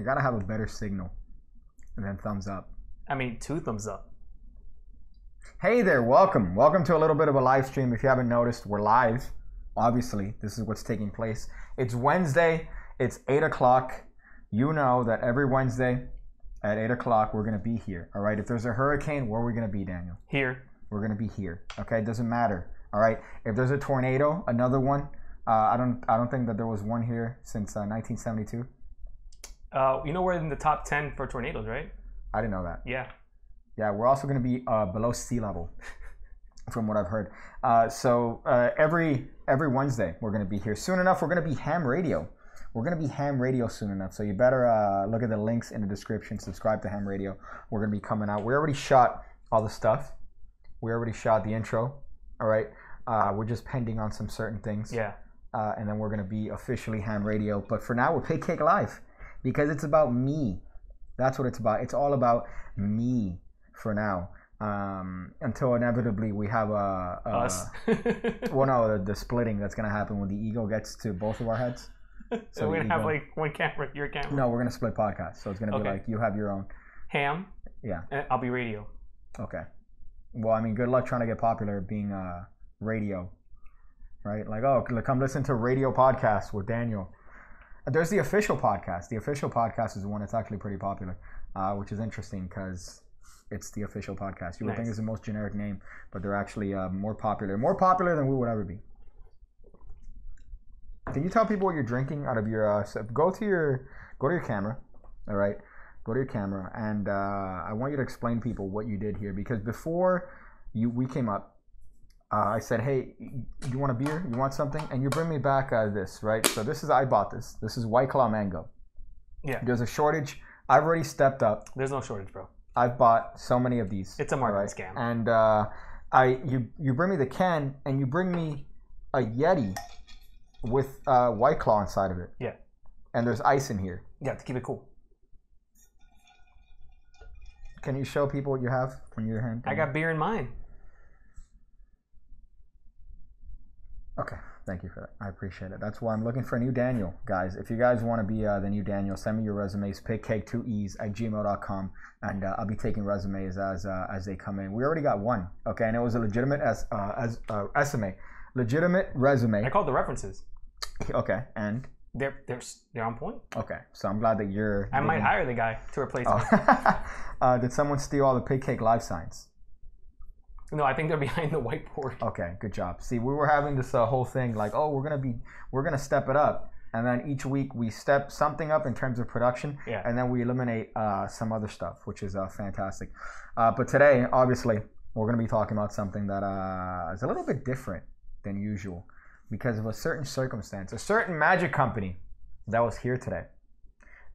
You gotta have a better signal than thumbs up. I mean, 2 thumbs up. Hey there, welcome. Welcome to a little bit of a live stream. If you haven't noticed, we're live. Obviously, this is what's taking place. It's Wednesday. It's 8 o'clock. You know that every Wednesday at 8 o'clock, we're going to be here. All right? If there's a hurricane, where are we going to be, Daniel? Here. We're going to be here. Okay? It doesn't matter. All right? If there's a tornado, another one, I don't think that there was one here since 1972. You know we're in the top 10 for tornadoes, right? I didn't know that. Yeah. Yeah, we're also going to be below sea level, from what I've heard. So every Wednesday we're going to be here. Soon enough, we're going to be ham radio. We're going to be ham radio soon enough. So you better look at the links in the description. Subscribe to ham radio. We're going to be coming out. We already shot all the stuff. We already shot the intro. All right. We're just pending on some certain things. Yeah. And then we're going to be officially ham radio. But for now, we're PigCake Live because it's about me. That's what it's about. It's all about me. For now, until inevitably we have us. Well, no, the splitting that's gonna happen when the ego gets to both of our heads. So we're gonna have like one camera, your camera. No, we're gonna split podcasts. So it's gonna be like you have your own ham. Yeah. And I'll be radio. Okay. Well, I mean, good luck trying to get popular being radio, right? Like, oh, come listen to radio podcast with Daniel. There's the official podcast. The official podcast is the one that's actually pretty popular, which is interesting because it's the official podcast. You would think it's the most generic name, but they're actually more popular than we would ever be. Can you tell people what you're drinking out of your? Go to your camera, all right. Go to your camera, and I want you to explain to people what you did here because before we came up, I said, hey, you want a beer? You want something? And you bring me back this, right? So I bought this. This is White Claw Mango. Yeah. There's a shortage. I've already stepped up. There's no shortage, bro. I've bought so many of these. It's a marketing scam. And you bring me the can and you bring me a Yeti with White Claw inside of it. Yeah. And there's ice in here. Yeah, to keep it cool. Can you show people what you have in your hand? I got beer in mine. Okay. Thank you for that. I appreciate it. That's why I'm looking for a new Daniel, guys. If you guys want to be the new Daniel, send me your resumes, pigcake2es@gmail.com, and I'll be taking resumes as they come in. We already got one, okay, and it was a legitimate resume. Legitimate resume. I called the references. Okay, and they're on point. Okay, so I'm glad that you're. I might hire the guy to replace me. Did someone steal all the PigCake Live signs? No, I think they're behind the whiteboard. Okay, good job. See, we were having this whole thing like, oh, we're gonna step it up, and then each week we step something up in terms of production, and then we eliminate some other stuff, which is fantastic. But today, obviously, we're gonna be talking about something that is a little bit different than usual because of a certain circumstance, a certain magic company that was here today.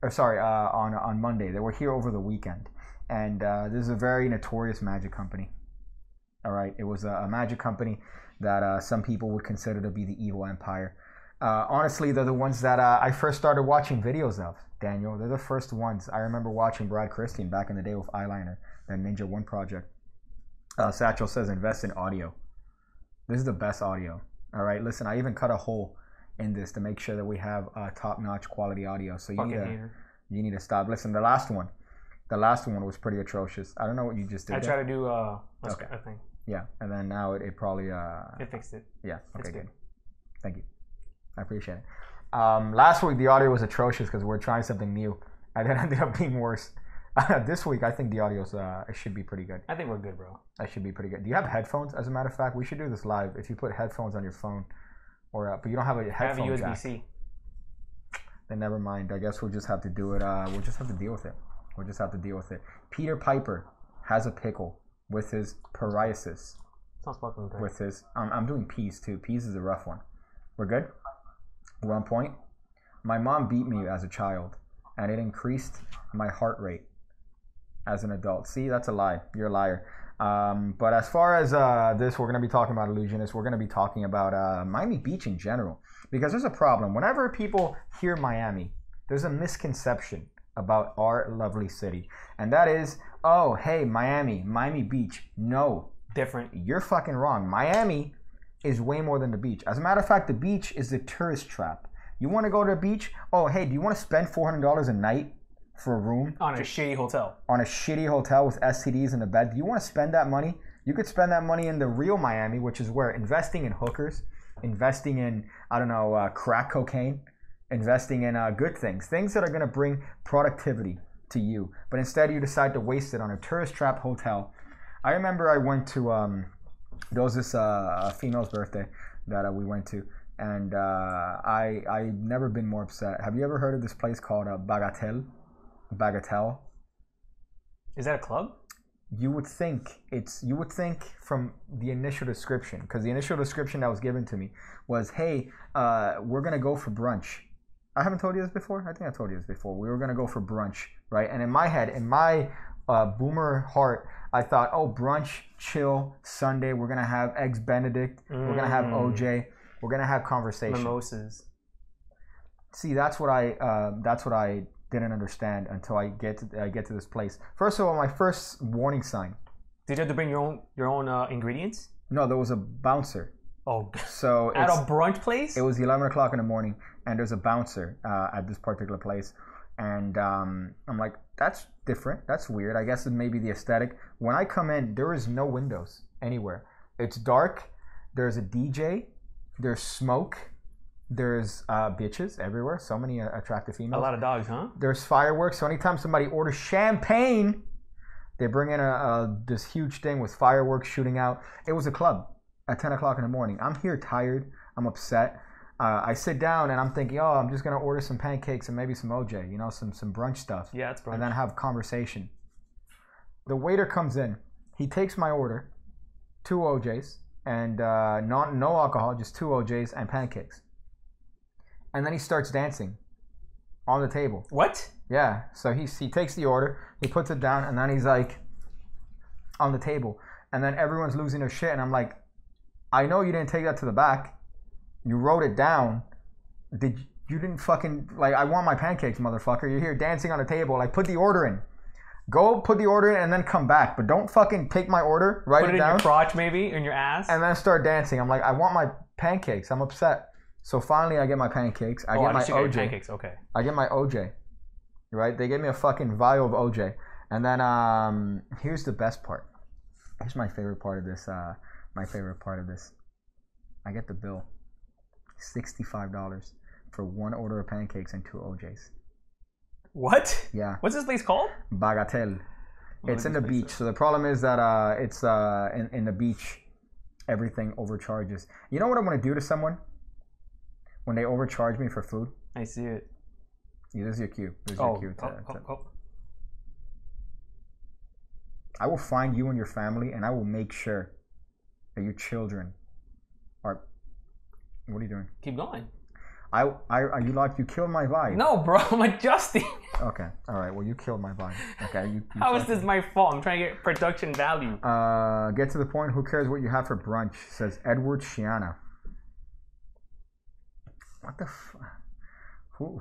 Or sorry, on Monday. They were here over the weekend, and this is a very notorious magic company. All right, it was a magic company that some people would consider to be the evil empire. Honestly, they're the ones that I first started watching videos of, Daniel. They're the first ones. I remember watching Brad Christian back in the day with Eyeliner, that Ninja One project. Satchel says invest in audio. This is the best audio. All right, listen, I even cut a hole in this to make sure that we have top-notch quality audio. So you need to stop. Listen, the last one was pretty atrocious. I don't know what you just did. I tried to do a thing. Yeah, and then now it probably it fixed it. Yeah. Okay. Good. Thank you. I appreciate it. Last week the audio was atrocious because we're trying something new, and it ended up being worse. This week I think the audio's it should be pretty good. I think we're good, bro. That should be pretty good. Do you have headphones? As a matter of fact, we should do this live. If you put headphones on your phone, but you don't have a headphone jack. I have a USB-C. Then never mind. I guess we'll just have to do it. We'll just have to deal with it. We'll just have to deal with it. Peter Piper has a pickle with his psoriasis. Sounds fucking good. With his, I'm doing peas too. Peas is a rough one. We're good? We're on point? My mom beat me as a child, and it increased my heart rate as an adult. See, that's a lie. You're a liar. But as far as this, we're going to be talking about Ellusionist. We're going to be talking about Miami Beach in general. Because there's a problem. Whenever people hear Miami, there's a misconception about our lovely city. And that is, oh, hey, Miami Beach. No. Different. You're fucking wrong. Miami is way more than the beach. As a matter of fact, the beach is the tourist trap. You want to go to the beach? Oh, hey, do you want to spend $400 a night for a room on a shitty hotel. On a shitty hotel with STDs in the bed. Do you want to spend that money? You could spend that money in the real Miami, which is where investing in hookers, investing in, I don't know, crack cocaine, investing in good things that are going to bring productivity to you. But instead, you decide to waste it on a tourist trap hotel. I remember I went to, there was this female's birthday that we went to, and I've never been more upset. Have you ever heard of this place called Bagatelle? Bagatelle? Is that a club? You would think from the initial description, because the initial description that was given to me was, hey, we're going to go for brunch. I haven't told you this before? I think I told you this before. We were going to go for brunch, right? And in my head, in my boomer heart, I thought, oh, brunch, chill, Sunday, we're going to have Eggs Benedict, we're going to have OJ, we're going to have conversation. Mimosas. See, that's what I didn't understand until I get to this place. First of all, my first warning sign. Did you have to bring your own ingredients? No, there was a bouncer. Oh, so at a brunch place? It was 11 o'clock in the morning, and there's a bouncer at this particular place. And I'm like, that's different. That's weird. I guess it may be the aesthetic. When I come in, there is no windows anywhere. It's dark. There's a DJ. There's smoke. There's bitches everywhere. So many attractive females. A lot of dogs, huh? There's fireworks. So anytime somebody orders champagne, they bring in this huge thing with fireworks shooting out. It was a club at 10 o'clock in the morning. I'm here tired. I'm upset. I sit down and I'm thinking, oh, I'm just going to order some pancakes and maybe some OJ, you know, some brunch stuff. Yeah, it's brunch. And then have conversation. The waiter comes in. He takes my order, 2 OJs, and no alcohol, just 2 OJs and pancakes. And then he starts dancing on the table. What? Yeah. So he takes the order, he puts it down, and then he's like on the table. And then everyone's losing their shit. And I'm like, I know you didn't take that to the back. You wrote it down. You didn't fucking, like, I want my pancakes, motherfucker. You're here dancing on the table. Like, put the order in. Go put the order in and then come back. But don't fucking take my order, write it down. Put it in your crotch, maybe, in your ass. And then start dancing. I'm like, I want my pancakes. I'm upset. So finally, I get my pancakes. I get my OJ. Pancakes, okay. I get my OJ. Right? They gave me a fucking vial of OJ. And then here's the best part. Here's my favorite part of this. I get the bill. $65 for 1 order of pancakes and 2 OJs. What? Yeah. What's this place called? Bagatelle. It's in the beach. So the problem is that it's in the beach. Everything overcharges. You know what I'm going to do to someone when they overcharge me for food? I see it. Yeah, this is your cue. This is your cue. I will find you and your family, and I will make sure that your children are... What are you doing? Keep going. You killed my vibe. No, bro, I'm adjusting. Okay, all right. Well, you killed my vibe. Okay, you How is this my fault? I'm trying to get production value. Get to the point. Who cares what you have for brunch? Says Edward Shiana. What the fuck?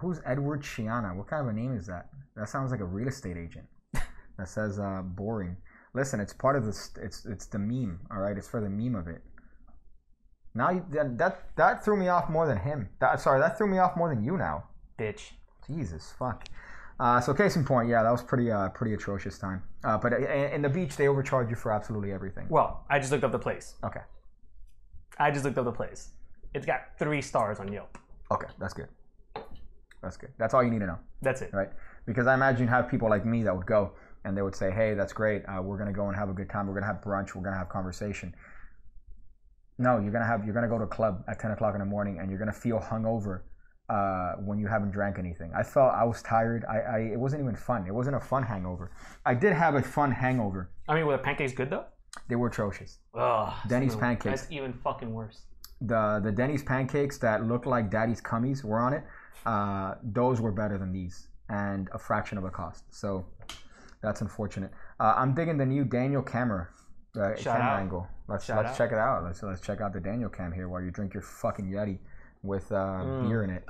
Who's Edward Shiana? What kind of a name is that? That sounds like a real estate agent. That says boring. Listen, it's part of this. It's the meme. All right, it's for the meme of it. Now that threw me off more than him. That threw me off more than you now. Bitch. Jesus, fuck. So case in point, yeah, that was pretty atrocious time. But in the beach, they overcharge you for absolutely everything. Well, I just looked up the place. Okay. I just looked up the place. It's got 3 stars on Yelp. Okay, that's good. That's good. That's all you need to know. That's it. Right? Because I imagine you have people like me that would go and they would say, hey, that's great. We're going to go and have a good time. We're going to have brunch. We're going to have conversation. No, you're gonna go to a club at 10 o'clock in the morning, and you're gonna feel hungover when you haven't drank anything. I was tired. It wasn't even fun. It wasn't a fun hangover. I did have a fun hangover. I mean, were the pancakes good though? They were atrocious. Ugh, Denny's pancakes. That's even fucking worse. The Denny's pancakes that looked like Daddy's cummies were on it. Those were better than these, and a fraction of the cost. So that's unfortunate. I'm digging the new Daniel camera. Camera angle. Let's check it out. Let's check out the Daniel cam here while you drink your fucking Yeti with beer in it.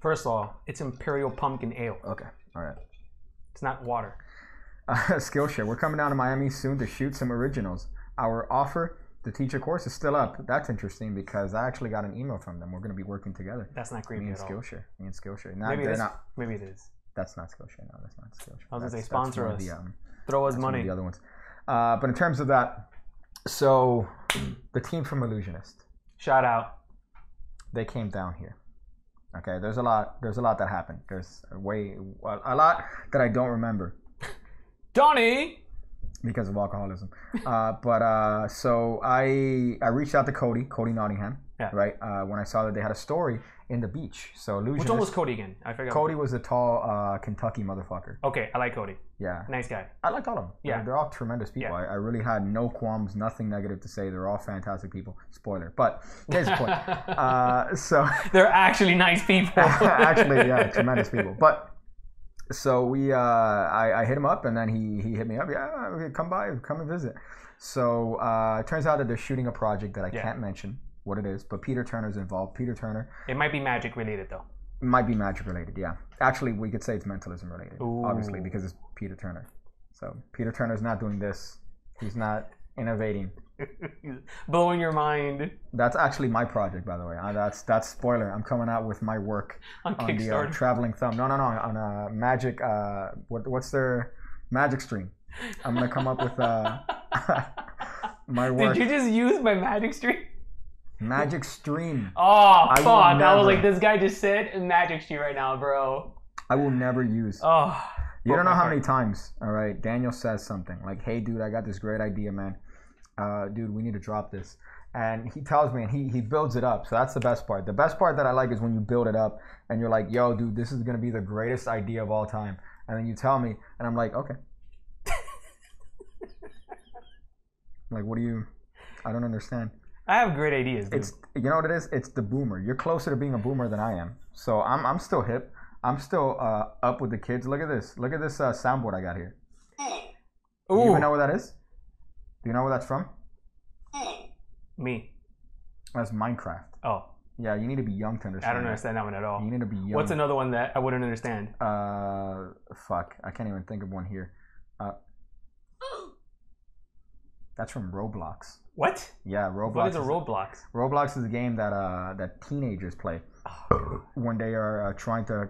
First of all, it's Imperial Pumpkin Ale. Okay, all right. It's not water. Skillshare. We're coming down to Miami soon to shoot some originals. Our offer to teach a course is still up. That's interesting because I actually got an email from them. We're going to be working together. That's not creepy at all. Me and Skillshare. Maybe it is. That's not Skillshare. No, that's not Skillshare. I was gonna say sponsor us. Throw us one money. of the other ones. But in terms of that, so the team from Ellusionist, shout out. They came down here. Okay, there's a lot that happened. There's a lot that I don't remember. Johnny. Because of alcoholism. So I reached out to Cody Nottingham. Yeah. Right. When I saw that they had a story in the beach. So Ellusionist. Which one was Cody again? I forgot. Cody was a tall Kentucky motherfucker. Okay, I like Cody. Yeah. Nice guy. I liked all of them. Yeah. They're all tremendous people. Yeah. I really had no qualms, nothing negative to say. They're all fantastic people. Spoiler. But here's the point. So they're actually nice people. Actually, yeah, tremendous people. But so I hit him up, and then he hit me up. Yeah, come by, come and visit. So it turns out that they're shooting a project that I can't mention what it is, but Peter Turner's involved. Peter Turner. It might be magic related, though. Might be magic related, yeah. Actually, we could say it's mentalism related, obviously, because it's Peter Turner. So Peter Turner's not doing this. He's not innovating. Blowing your mind. That's actually my project, by the way. That's spoiler. I'm coming out with my work on the traveling thumb. No, on a magic. What's their magic stream? I'm gonna come up with my work. Did you just use my magic stream? Magic stream. Oh fuck! I was like, this guy just said magic stream right now, bro. I will never use. Oh. You don't know how many times, all right, Daniel says something like, hey, dude, I got this great idea, man. Dude, we need to drop this. And he tells me, and he builds it up. So that's the best part. The best part that I like is when you build it up and you're like, yo, dude, this is going to be the greatest idea of all time. And then you tell me, and I'm like, okay. Like, I don't understand. I have great ideas, dude. You know what it is? It's the boomer. You're closer to being a boomer than I am. So I'm still hip. I'm still up with the kids. Look at this. Look at this soundboard I got here. Do you even know what that is? Do you know where that's from? Me. That's Minecraft. Oh. Yeah, you need to be young to understand. I don't understand that one at all. You need to be young. What's another one that I wouldn't understand? Fuck. I can't even think of one here. That's from Roblox. What? Yeah, Roblox. What is a Roblox? Roblox is a game that teenagers play when they are trying to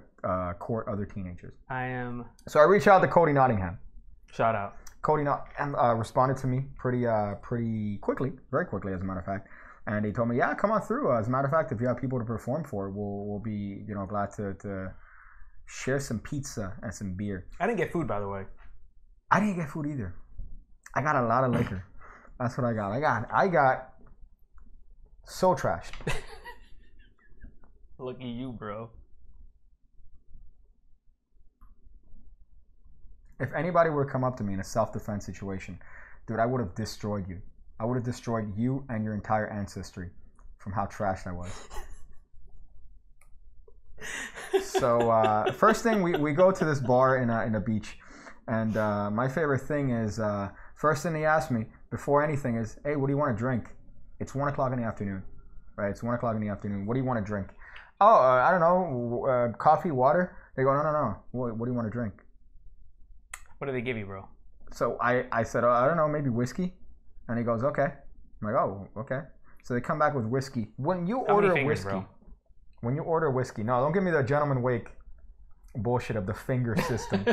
court other teenagers. So I reached out to Cody Nottingham. Shout out. Cody responded to me pretty quickly, very quickly, as a matter of fact. And he told me, yeah, come on through. As a matter of fact, if you have people to perform for, we'll be glad to share some pizza and some beer. I didn't get food, by the way. I didn't get food either. I got a lot of liquor. That's what I got. I got so trashed. Look at you, bro. If anybody were to come up to me in a self-defense situation, dude, I would have destroyed you. I would have destroyed you and your entire ancestry from how trashed I was. So first thing, we go to this bar in a beach, and my favorite thing is first thing they ask me before anything is, hey, what do you want to drink? It's 1 o'clock in the afternoon, right? It's 1 o'clock in the afternoon. What do you want to drink? Oh, I don't know, coffee, water. They go, no. What do you want to drink? What do they give you, bro? So I said, I don't know, maybe whiskey. And he goes, okay. I'm like, oh, okay. So they come back with whiskey. When you order whiskey, no, don't give me the Gentleman Wake bullshit of the finger system.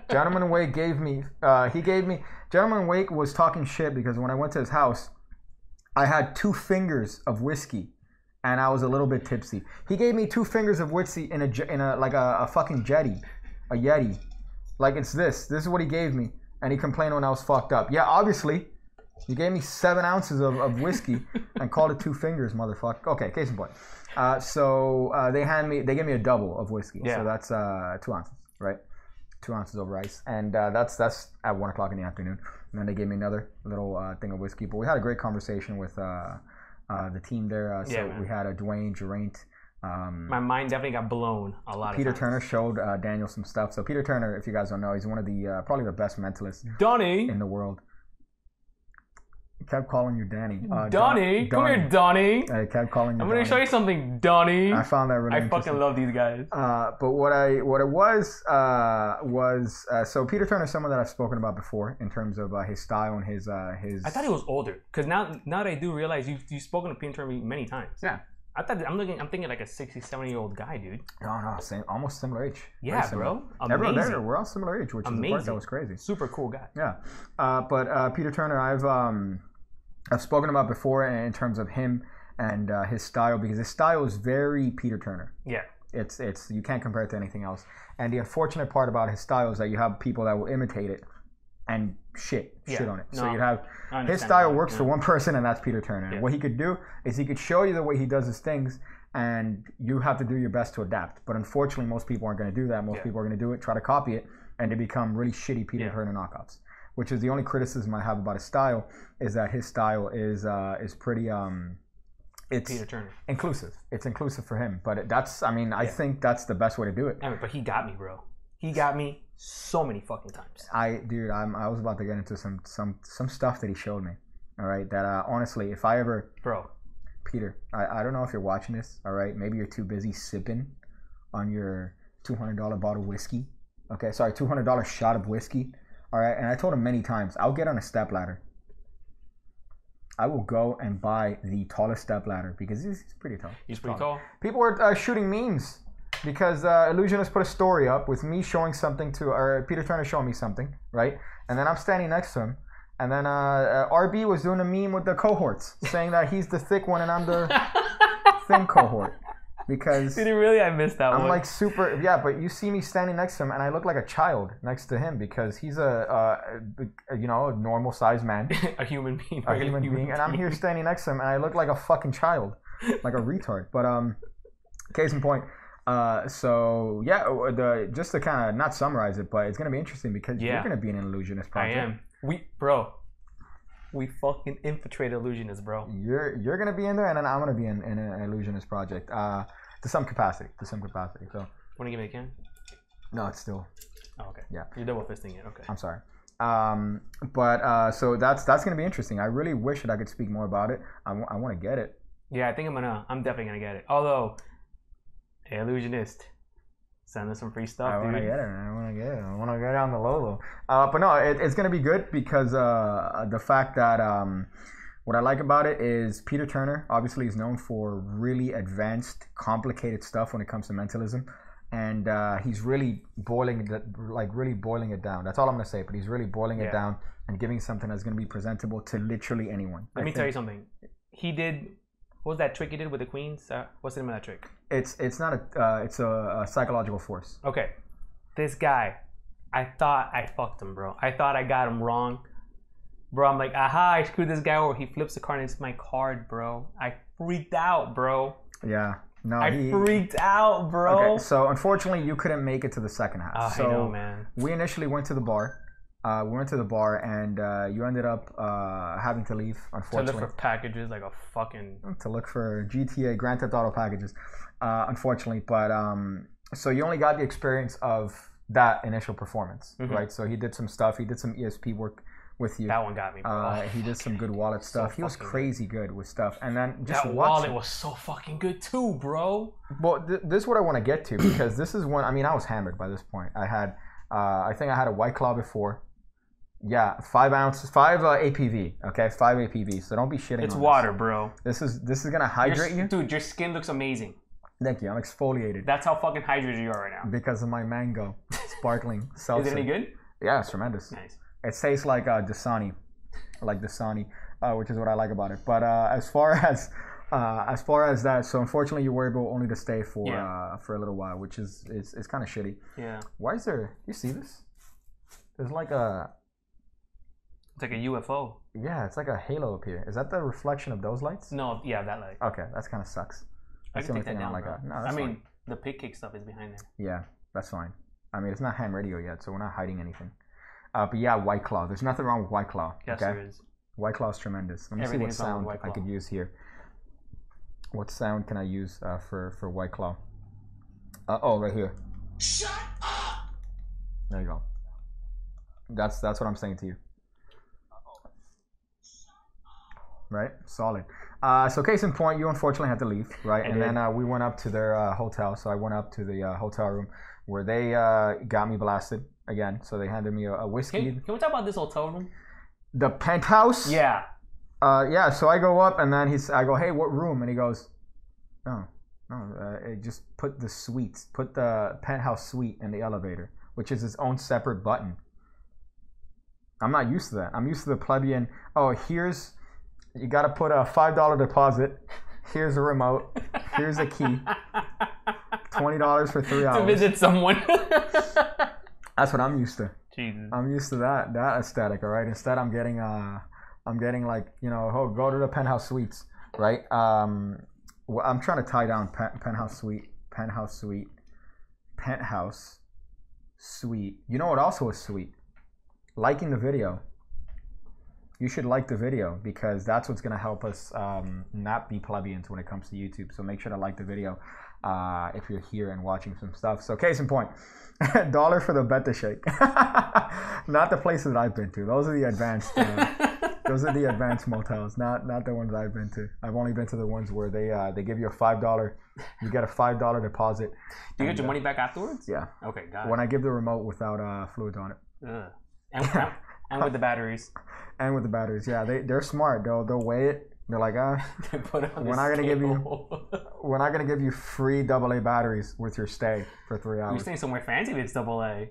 Gentleman Wake Gentleman Wake was talking shit because when I went to his house, I had 2 fingers of whiskey and I was a little bit tipsy. He gave me 2 fingers of whiskey in a like a fucking jetty, a Yeti. Like it's this is what he gave me, and he complained when I was fucked up. Yeah, obviously, he gave me 7 ounces of whiskey and called it 2 fingers, motherfucker. Okay, case in point. So they gave me a double of whiskey. Yeah. So that's 2 ounces, right? 2 ounces of rice, and that's at 1 o'clock in the afternoon. And then they gave me another little thing of whiskey. But we had a great conversation with the team there. We had Dwayne, Geraint. My mind definitely got blown a lot. Peter Turner showed Daniel some stuff. So Peter Turner, if you guys don't know, he's one of the probably the best mentalists in the world. He kept calling you Danny. Donnie, come here, Donnie. I kept calling you. I'm gonna show you something, Donnie. I found that really interesting. I fucking love these guys. But what it was so Peter Turner is someone that I've spoken about before in terms of his style and his. I thought he was older because now that I do realize you've spoken to Peter Turner many times. Yeah. I'm thinking like a 60, 70-year-old guy, dude. No, same, almost similar age. Yeah, bro. Everyone there, we're all similar age, which is the part that was crazy. Super cool guy. Yeah, but Peter Turner, I've spoken about before in terms of him and his style, because his style is very Peter Turner. Yeah. It's you can't compare it to anything else. And the unfortunate part about his style is that you have people that will imitate it and shit on it. So you have his style works for one person, and that's Peter Turner. And what he could do is he could show you the way he does his things, and you have to do your best to adapt. But unfortunately, most people aren't going to do that. Most people are going to do it, try to copy it, and they become really shitty Peter Turner knockoffs. Which is the only criticism I have about his style, is that his style is pretty it's Peter Turner inclusive. It's inclusive for him, but I think that's the best way to do it. I mean, but he got me, bro. He got me so many fucking times. I was about to get into some stuff that he showed me. All right, that honestly, if I ever, bro, Peter, I don't know if you're watching this. All right, maybe you're too busy sipping on your $200 bottle of whiskey. Okay, sorry, $200 shot of whiskey. All right, and I told him many times, I'll get on a stepladder. I will go and buy the tallest stepladder, because he's pretty tall. He's pretty tall. People were shooting memes because Ellusionist put a story up with me showing something or Peter Turner showing me something, right? And then I'm standing next to him, and then RB was doing a meme with the cohorts, saying that he's the thick one and I'm the thin cohort. Because did he really? I missed that one. I'm like super, but you see me standing next to him, and I look like a child next to him, because he's a normal sized man, a human being, and I'm here standing next to him, and I look like a fucking child, like a retard. But case in point, just to kind of not summarize it, but it's gonna be interesting because you're gonna be an Ellusionist project. I am. We fucking infiltrated Ellusionist, bro. You're gonna be in there, and then I'm gonna be in an Ellusionist project, to some capacity. So, wanna give me a can? No, it's still. Oh, okay. Yeah. You're double fisting it. Okay. I'm sorry. So that's gonna be interesting. I really wish that I could speak more about it. I want to get it. Yeah, I think I'm definitely gonna get it. Although, hey, Ellusionist, send us some free stuff, dude. I want to get it. I want to get it on the low. But no, it's going to be good, because the fact that what I like about it is Peter Turner obviously is known for really advanced, complicated stuff when it comes to mentalism. And he's really boiling it down. That's all I'm going to say. But he's really boiling it down and giving something that's going to be presentable to literally anyone. Let me tell you something. He did... What was that trick he did with the queens? What's the name of that trick? It's a psychological force. Okay, this guy, I thought I fucked him, bro. I thought I got him wrong, bro. I'm like, aha! I screwed this guy over. He flips the card and it's my card, bro. I freaked out, bro. Yeah, no, I freaked out, bro. Okay, so unfortunately, you couldn't make it to the second half. I know, man. We initially went to the bar. And you ended up having to leave, unfortunately. To look for packages, like a fucking... To look for GTA Grand Theft Auto packages, unfortunately. But so you only got the experience of that initial performance, right? So he did some stuff. He did some ESP work with you. That one got me, bro. He did some good wallet stuff. He was crazy good with stuff. And then just that wallet was so fucking good too, bro. Well, this is what I want to get to, because this is when... I mean, I was hammered by this point. I think I had a White Claw before. Yeah, 5 ounces, 5 APV. Okay, 5 APV. So don't be shitting. It's water, bro. This is gonna hydrate you, dude. Your skin looks amazing. Thank you. I'm exfoliated. That's how fucking hydrated you are right now. Because of my mango sparkling seltzer. Is it any good? Yeah, it's tremendous. Nice. It tastes like Dasani, which is what I like about it. But as far as that, so unfortunately you were able only to stay for a little while, which is kind of shitty. Yeah. Why is there? You see this? There's like a. It's like a UFO. Yeah, it's like a halo up here. Is that the reflection of those lights? No, yeah, that light. Okay, that kind of sucks. That's the only thing I don't like. No, that's fine. The PigCake stuff is behind there. Yeah, that's fine. I mean, it's not ham radio yet, so we're not hiding anything. But yeah, White Claw. There's nothing wrong with White Claw. Yes, okay? there is. White Claw is tremendous. Let me see what sound I could use here. What sound can I use for White Claw? Right here. Shut up! There you go. That's what I'm saying to you. Right? Solid. So case in point, you unfortunately had to leave, right? And then we went up to their hotel. So I went up to the hotel room where they got me blasted again. So they handed me a whiskey. Can we talk about this hotel room? The penthouse? Yeah. Yeah, so I go up and then I go, hey, what room? And he goes, No, just put the suites, put the penthouse suite in the elevator, which is its own separate button. I'm not used to that. I'm used to the plebeian. Oh, you got to put a $5 deposit. Here's a remote. Here's a key. $20 for 3 hours to visit someone. That's what I'm used to. Jesus. I'm used to that aesthetic. All right. Instead, I'm getting like, go to the penthouse suites, right? Well, I'm trying to tie down penthouse suite. You know what also is sweet? Liking the video. You should like the video because that's what's going to help us not be plebeians when it comes to YouTube. So make sure to like the video if you're here and watching some stuff. So case in point, $1 for the bet to shake. Not the places that I've been to. Those are the advanced. Those are the advanced motels, not the ones I've been to. I've only been to the ones where they give you a $5. You get a $5 deposit. Do you get your money back afterwards? Yeah. Okay, got it. When I give the remote without fluids on it. And with the batteries. And with the batteries, yeah, they're smart. They'll weigh it. They're like, we're not gonna give you free AA batteries with your stay for 3 hours. You're staying somewhere fancy if it's AA.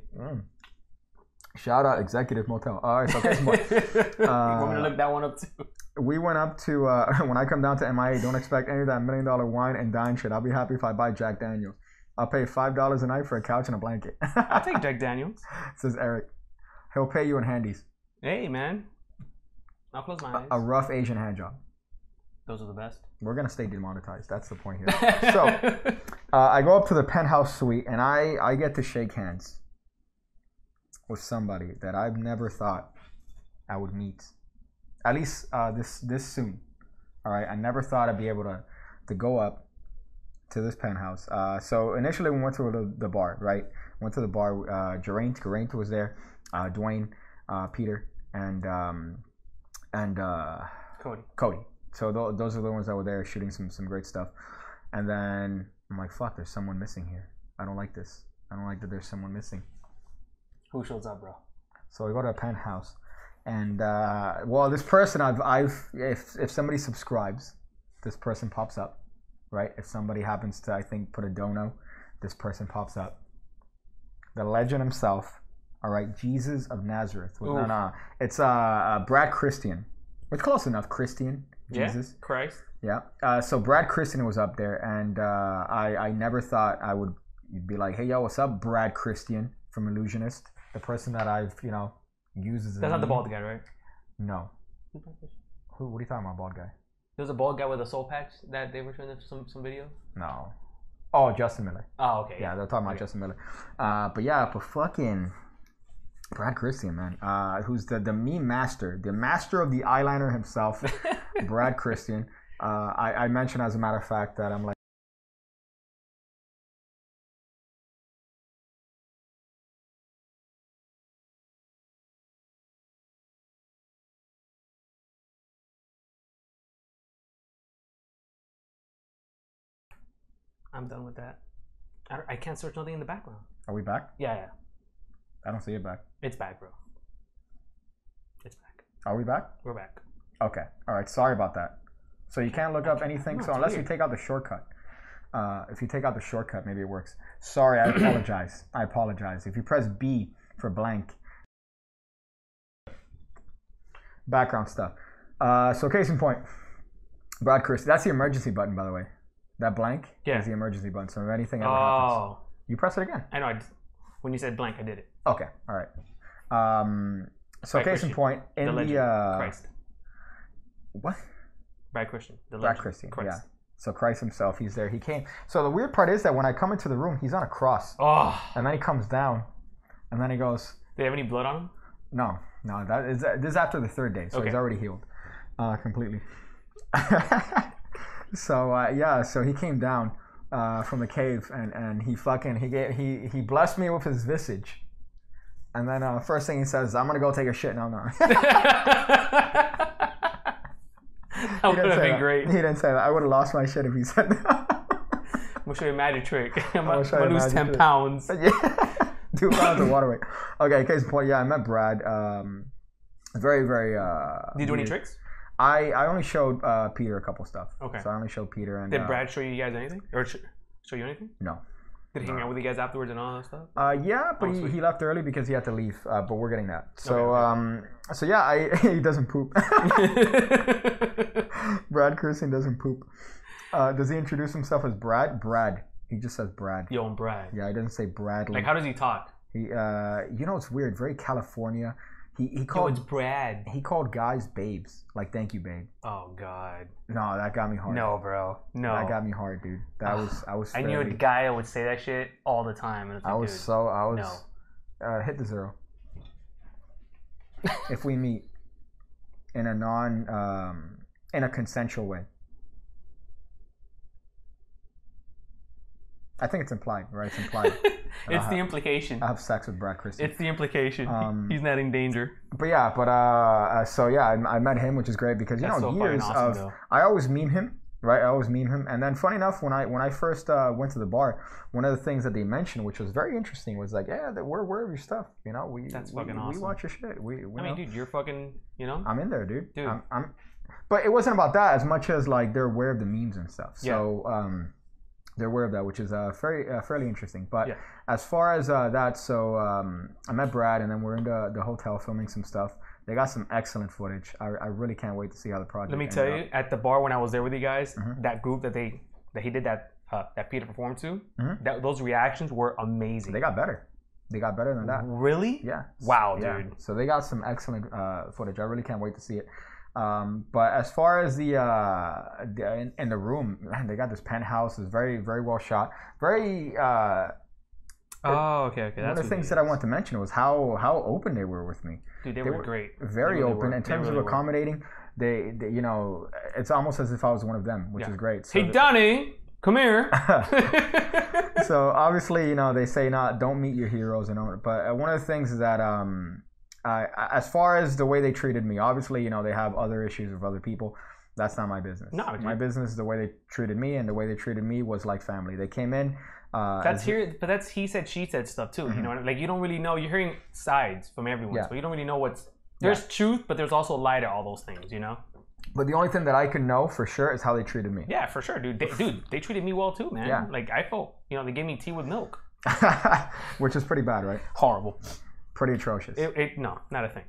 Shout out Executive Motel. All right, so okay, you want me to look that one up too? We went up to when I come down to MIA. Don't expect any of that $1 million wine and dine shit. I'll be happy if I buy Jack Daniels. I'll pay $5 a night for a couch and a blanket. I'll take Jack Daniels. Says Eric. He'll pay you in handies. Hey man, I'll close my eyes. A rough Asian hand job. Those are the best. We're gonna stay demonetized. That's the point here. So I go up to the penthouse suite and I get to shake hands with somebody that I've never thought I would meet. At least this soon. All right, I never thought I'd be able to go up to this penthouse. So initially we went to the bar, right? Went to the bar. Geraint was there. Dwayne, Peter, and Cody. So those are the ones that were there shooting some great stuff. And then I'm like, fuck, there's someone missing here. I don't like this. I don't like that there's someone missing. Who shows up, bro? So we go to a penthouse, and this person if somebody subscribes, this person pops up, right? If somebody happens to, I think, put a dono, this person pops up. The legend himself. All right, Jesus of Nazareth. No, it's Brad Christian. It's close enough, Christian. Jesus. Yeah, Christ. Yeah. So Brad Christian was up there, and I never thought I would be like, hey, yo, what's up, Brad Christian from Ellusionist, the person that I've used as a That's not the bald guy, right? No. Who? What are you talking about, bald guy? There's a bald guy with a soul patch that they were showing some video. No. Oh, Justin Miller. Oh, okay. Yeah, they're talking about Justin Miller. But fucking Brad Christian, man, who's the meme master, the master of the eyeliner himself, Brad Christian. I mentioned, as a matter of fact, that I'm like, I'm done with that. I can't search nothing in the background. Are we back? Yeah. I don't see it back. It's back, bro. It's back. Are we back? We're back. Okay. All right. Sorry about that. So you can't look up anything. No, so unless you take out the shortcut. If you take out the shortcut, maybe it works. Sorry, I apologize. I apologize. If you press B for blank. Background stuff. So case in point. Brad Christian. That's the emergency button, by the way. That blank is the emergency button. So if anything ever happens, you press it again. I know. When you said blank, I did it. Okay. All right. So Brad case Christian, in point, in the legend, Christ. What? Brad Christian. The Brad legend, Christian. Christ. Yeah. So Christ himself, he's there. He came. So the weird part is that when I come into the room, he's on a cross. Oh. And then he comes down, and then he goes. Do they have any blood on him? No. This is after the third day, so he's already healed, completely. So he came down from the cave, and he blessed me with his visage, and then first thing he says, "I'm gonna go take a shit." No. That would have been great. He didn't say that. I would have lost my shit if he said that. I'm gonna show you a magic trick. I'm gonna lose 10 pounds. Yeah. 2 pounds of water weight. Okay, case in point, I met Brad. Very, very. Did you do any tricks? I only showed Peter a couple stuff. Okay. So I only showed Peter and. Did Brad show you guys anything, or show you anything? No. Did he hang out with you guys afterwards and all that stuff? Yeah, but he left early because he had to leave. But we're getting that. So so yeah, he doesn't poop. Brad Christian doesn't poop. Does he introduce himself as Brad? Brad. He just says Brad. Yo, I'm Brad. Yeah, he doesn't say Bradley. Like, how does he talk? He you know, it's weird. Very California. He called. Yo, it's Brad. He called guys babes. Like, thank you, babe. Oh God. No, that got me hard. No, bro. No. That got me hard, dude. I was. I knew a guy that would say that shit all the time. And I was like, No. Hit the 0. If we meet in a in a consensual way. I think it's implied, right? It's implied. It's the implication. I have sex with Brad Christian. It's the implication. He's not in danger. But yeah, so yeah, I met him, which is great because That's so years awesome, of though. I always meme him, right? I always meme him, and then funny enough, when I first went to the bar, one of the things that they mentioned, which was very interesting, was like, yeah, we're aware of your stuff. You know, That's fucking awesome. We watch your shit. We I mean, dude, you're fucking, you know. I'm in there, dude. I'm but it wasn't about that as much as like they're aware of the memes and stuff. So they're aware of that, which is fairly interesting. But as far as that, so I met Brad, and then we're in the hotel filming some stuff. They got some excellent footage. I really can't wait to see how the project. Let me tell you, at the bar when I was there with you guys, that group that he did that Peter performed to, those reactions were amazing. They got better. They got better than that. Really? Yeah. Wow, yeah. dude. So they got some excellent footage. I really can't wait to see it. But as far as the in the room, man, they got this penthouse. It's very, very well shot. Very. Okay. One of the things that I want to mention was how open they were with me. Dude, they were great. Very really open in terms of accommodating. They, you know, it's almost as if I was one of them, which is great. So hey, Donnie, come here. So obviously, you know, they say don't meet your heroes, but one of the things is that as far as the way they treated me, obviously, you know, they have other issues with other people. That's not my business. No, my business is the way they treated me, and the way they treated me was like family. They came in. But that's he said, she said stuff too. You know, like you don't really know. You're hearing sides from everyone, so you don't really know there's truth, but there's also lie to all those things. You know. But the only thing that I can know for sure is how they treated me. Yeah, for sure, dude. They treated me well too, man. Yeah. Like I felt, you know, they gave me tea with milk. Which is pretty bad, right? Horrible. Pretty atrocious. No, not a thing.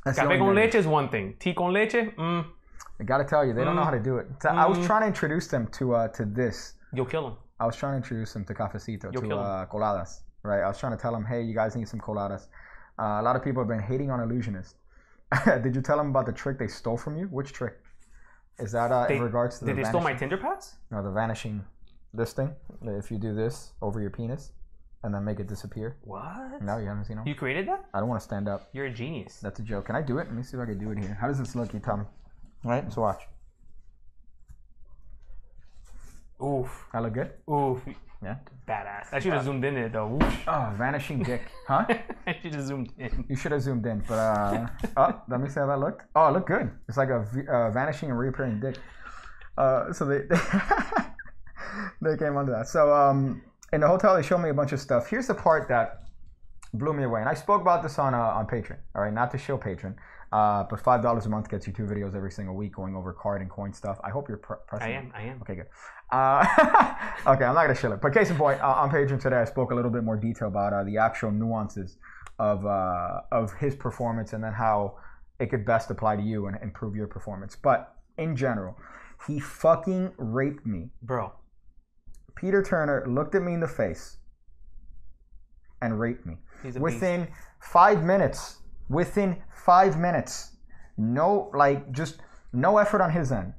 That's Café con leche is one thing. Tea con leche, I gotta tell you, they don't know how to do it. So I was trying to introduce them to this. You'll kill them. I was trying to introduce them to cafecito, to coladas, right? I was trying to tell them, hey, you guys need some coladas. A lot of people have been hating on Ellusionist. Did you tell them about the trick they stole from you? Which trick? Is that in regards to the Did they stole my Tinder pass? No, the vanishing, this thing. If you do this over your penis and then make it disappear. What? No, you haven't seen it? You created that? I don't want to stand up. You're a genius. That's a joke. Can I do it? Let me see if I can do it here. How does this look? You tell me. All right, let's watch. Oof. I look good? Oof. Yeah? Badass. I should have zoomed in it though. Whoosh. Oh, vanishing dick. Huh? I should have zoomed in. You should have zoomed in. But, let me see how that looked. Oh, it looked good. It's like a vanishing and reappearing dick. So they they came under that. So in the hotel, they showed me a bunch of stuff. Here's the part that blew me away. And I spoke about this on Patreon. All right, not to show Patreon. But $5 a month gets you 2 videos every single week going over card and coin stuff. I hope you're pressing. I am. Okay, good. Okay, I'm not gonna shill it. But case in point, on Patreon today, I spoke a little bit more detail about the actual nuances of his performance and then how it could best apply to you and improve your performance. But in general, he fucking raped me, bro. Peter Turner looked at me in the face and raped me within 5 minutes. Within 5 minutes, no effort on his end.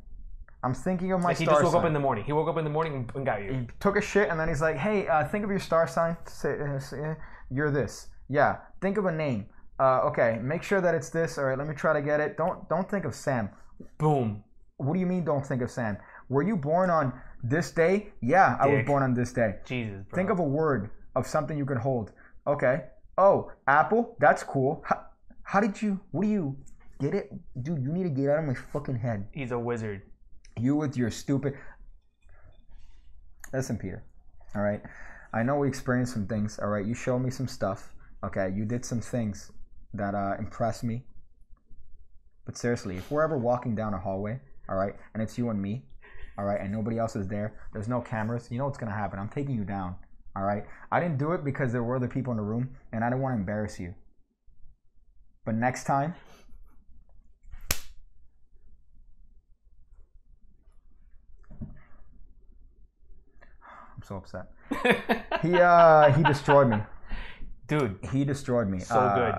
I'm thinking of my star sign. He just woke up in the morning. He woke up in the morning and got you. He took a shit and then he's like, hey, think of your star sign. You're this. Yeah. Think of a name. Okay. Make sure that it's this. All right. Let me try to get it. Don't think of Sam. Boom. What do you mean don't think of Sam? Were you born on this day? Yeah, I was born on this day. Jesus, bro. Think of a word of something you can hold. Okay. Oh, apple. That's cool. What do you get it? Dude, you need to get out of my fucking head. He's a wizard. You with your stupid... Listen, Peter. All right. I know we experienced some things. All right. You showed me some stuff. Okay. You did some things that impressed me. But seriously, if we're ever walking down a hallway, all right, and it's you and me, all right, and nobody else is there, there's no cameras, you know what's going to happen. I'm taking you down, all right? I didn't do it because there were other people in the room, and I didn't want to embarrass you. But next time, I'm so upset. He destroyed me. Dude. He destroyed me. So good.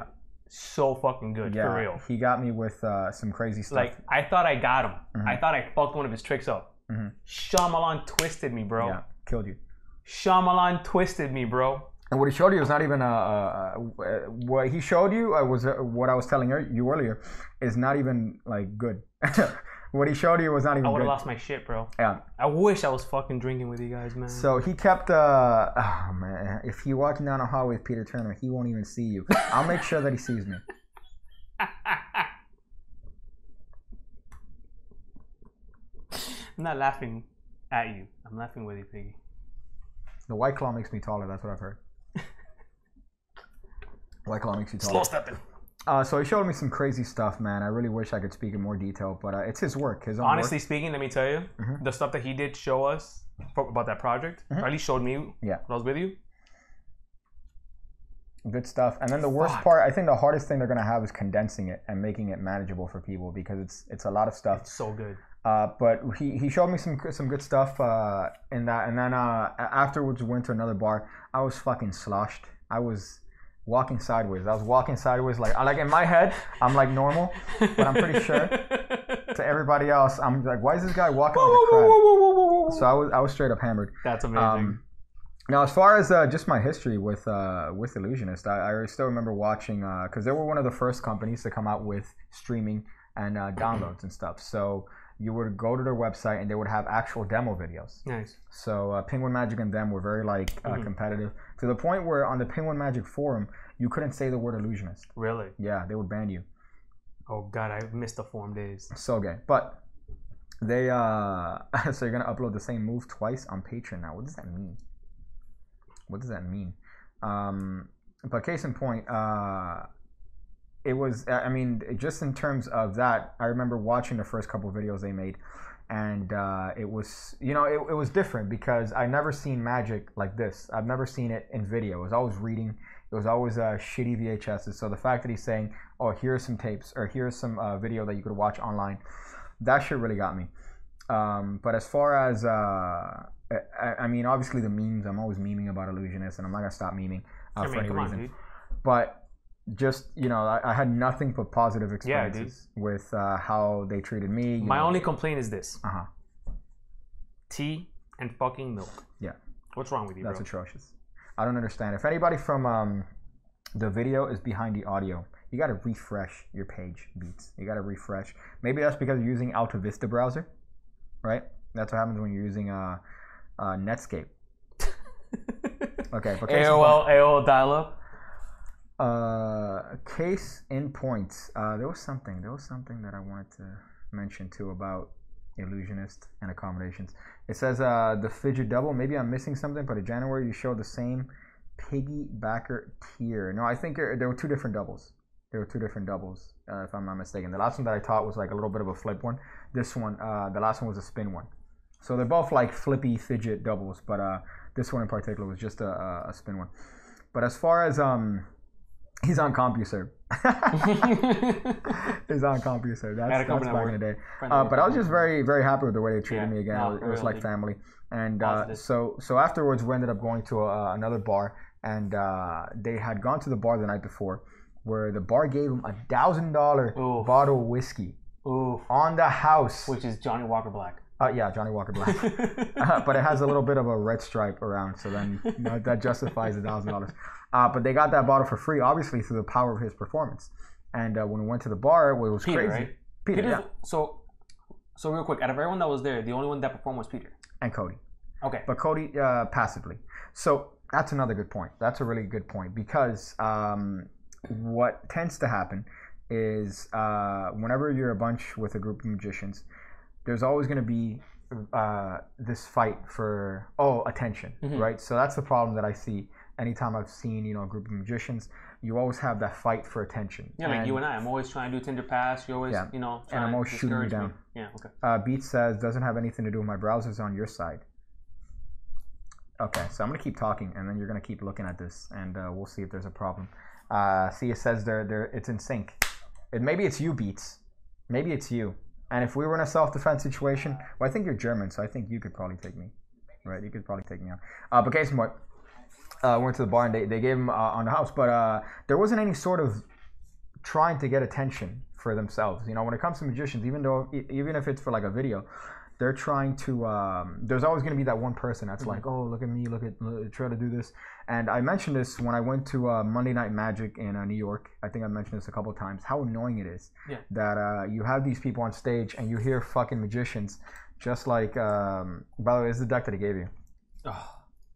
So fucking good, for real. He got me with some crazy stuff. Like, I thought I got him. I thought I fucked one of his tricks up. Shyamalan twisted me, bro. Yeah, killed you. Shyamalan twisted me, bro. And what he showed you was not even what he showed you was what I was telling you earlier is not even like good. What he showed you was not even good. I would have lost my shit, bro. Yeah. I wish I was fucking drinking with you guys, man. So he kept, oh man, if you're walking down a hallway with Peter Turner, he won't even see you. I'll make sure that he sees me. I'm not laughing at you. I'm laughing with you, Piggy. The White Claw makes me taller. That's what I've heard. White Claw makes you taller. Slow stepping. So he showed me some crazy stuff, man. I really wish I could speak in more detail, but it's his work. His own Honestly work. speaking, let me tell you, the stuff that he did show us about that project, or at least showed me when I was with you. Good stuff. And then the worst part, I think the hardest thing they're going to have is condensing it and making it manageable for people because it's a lot of stuff. It's so good. But he showed me some good stuff in that. And then afterwards we went to another bar. I was fucking sloshed. I was walking sideways. I was walking sideways like in my head, I'm like normal, but I'm pretty sure to everybody else, I'm like, why is this guy walking like a crab? So I was straight up hammered. That's amazing. Now, as far as just my history with Ellusionist, I still remember watching because they were one of the first companies to come out with streaming and downloads and stuff. So you would go to their website and they would have actual demo videos. Nice. So Penguin Magic and them were very competitive to the point where on the Penguin Magic forum you couldn't say the word Ellusionist. Really? Yeah, they would ban you. Oh God, I missed the forum days. So gay. But they so you're gonna upload the same move twice on Patreon now. What does that mean? What does that mean? But case in point, it was, I mean, just in terms of that, I remember watching the first couple of videos they made, and it was, you know, it was different because I never seen magic like this. I've never seen it in video. It was always reading. It was always shitty VHSs. So the fact that he's saying, oh, here's some tapes, or here's some video that you could watch online, that shit really got me. But as far as, I mean, obviously the memes, I'm always memeing about Ellusionist, and I'm not going to stop memeing for any reason. But just, you know, I had nothing but positive experiences with how they treated me. My only complaint is this. Uh-huh. Tea and fucking milk. Yeah. What's wrong with you, That's bro? atrocious. I don't understand. If anybody from the video is behind the audio, you got to refresh your page, Beats. You got to refresh. Maybe that's because you're using Alta Vista browser, right? That's what happens when you're using Netscape. Okay. But AOL dial-up. Case in point. There was something that I wanted to mention too about Ellusionist and accommodations. It says the fidget double. Maybe I'm missing something, but in January you showed the same piggybacker tier. No, I think there were two different doubles. If I'm not mistaken. The last one that I taught was like a little bit of a flip one. This one, the last one was a spin one. So they're both like flippy fidget doubles, but this one in particular was just a spin one. But as far as he's on CompuServe. He's on CompuServe. That's back in the day. But I was just very, very happy with the way they treated me again. It was like family. And so afterwards, we ended up going to another bar, and they had gone to the bar the night before, where the bar gave him $1,000 bottle of whiskey on the house, which is Johnny Walker Black. Yeah, Johnny Walker Black. But it has a little bit of a red stripe around, so then that justifies $1,000. But they got that bottle for free, obviously through the power of his performance. And when we went to the bar, it was Peter, crazy. Right? Peter, yeah. So real quick, out of everyone that was there, the only one that performed was Peter. And Cody. Okay. But Cody passively. So that's another good point. That's a really good point because what tends to happen is whenever you're a bunch with a group of magicians, there's always going to be this fight for attention, right? So that's the problem that I see anytime I've seen, you know, a group of magicians, you always have that fight for attention. Yeah, like you and I. I'm always trying to do Tinder pass. You always, you know, and I'm always shooting you down. Me. Yeah, okay. Beats says, doesn't have anything to do with my browsers on your side. Okay, so I'm going to keep talking, and then you're going to keep looking at this, and we'll see if there's a problem. See, it says it's in sync. Maybe it's you, Beats. Maybe it's you. And if we were in a self-defense situation, well, I think you're German, so I think you could probably take me. Right, you could probably take me on. But case in point, went to the bar and they gave him on the house, but there wasn't any sort of trying to get attention for themselves. You know, when it comes to magicians, even if it's for like a video, they're trying to. There's always going to be that one person that's like, oh, look at me, try to do this. And I mentioned this when I went to Monday Night Magic in New York. I think I mentioned this a couple of times. How annoying it is that you have these people on stage and you hear fucking magicians. Just like, by the way, this is the deck that he gave you. Oh.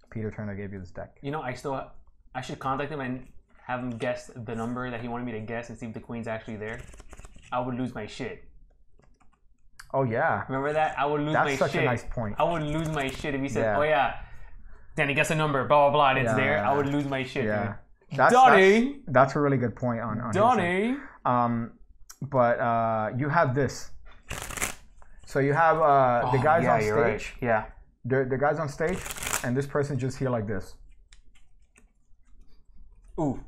Peter Turner gave you this deck. You know, I should contact him and have him guess the number that he wanted me to guess and see if the queen's actually there. I would lose my shit. Oh, yeah. Remember that? I would lose my shit. That's such a nice point. I would lose my shit if he said, oh, yeah, Danny, guess a number, blah, blah, blah, and it's there. I would lose my shit, dude. Donnie! That's a really good point on Donnie! But you have this. So you have the guys on stage. Right. Yeah. The guys on stage, and this person just here like this. Ooh.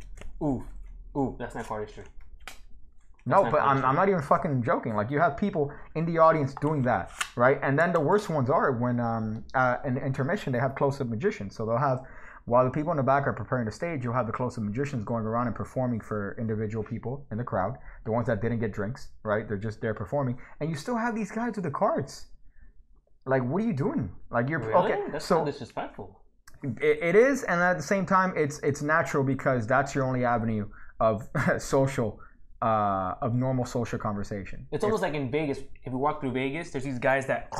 That's not cardistry. No, but I'm not even fucking joking. Like, you have people in the audience doing that, right? And then the worst ones are when in intermission they have close-up magicians. So they'll have, while the people in the back are preparing the stage, you'll have the close-up magicians going around and performing for individual people in the crowd. The ones that didn't get drinks, right? They're just there performing. And you still have these guys with the cards. Like, what are you doing? Like, you're... Really? Okay, that's so disrespectful. It is, and at the same time, it's natural because that's your only avenue of normal social conversation. It's almost like in Vegas. If you walk through Vegas, there's these guys that,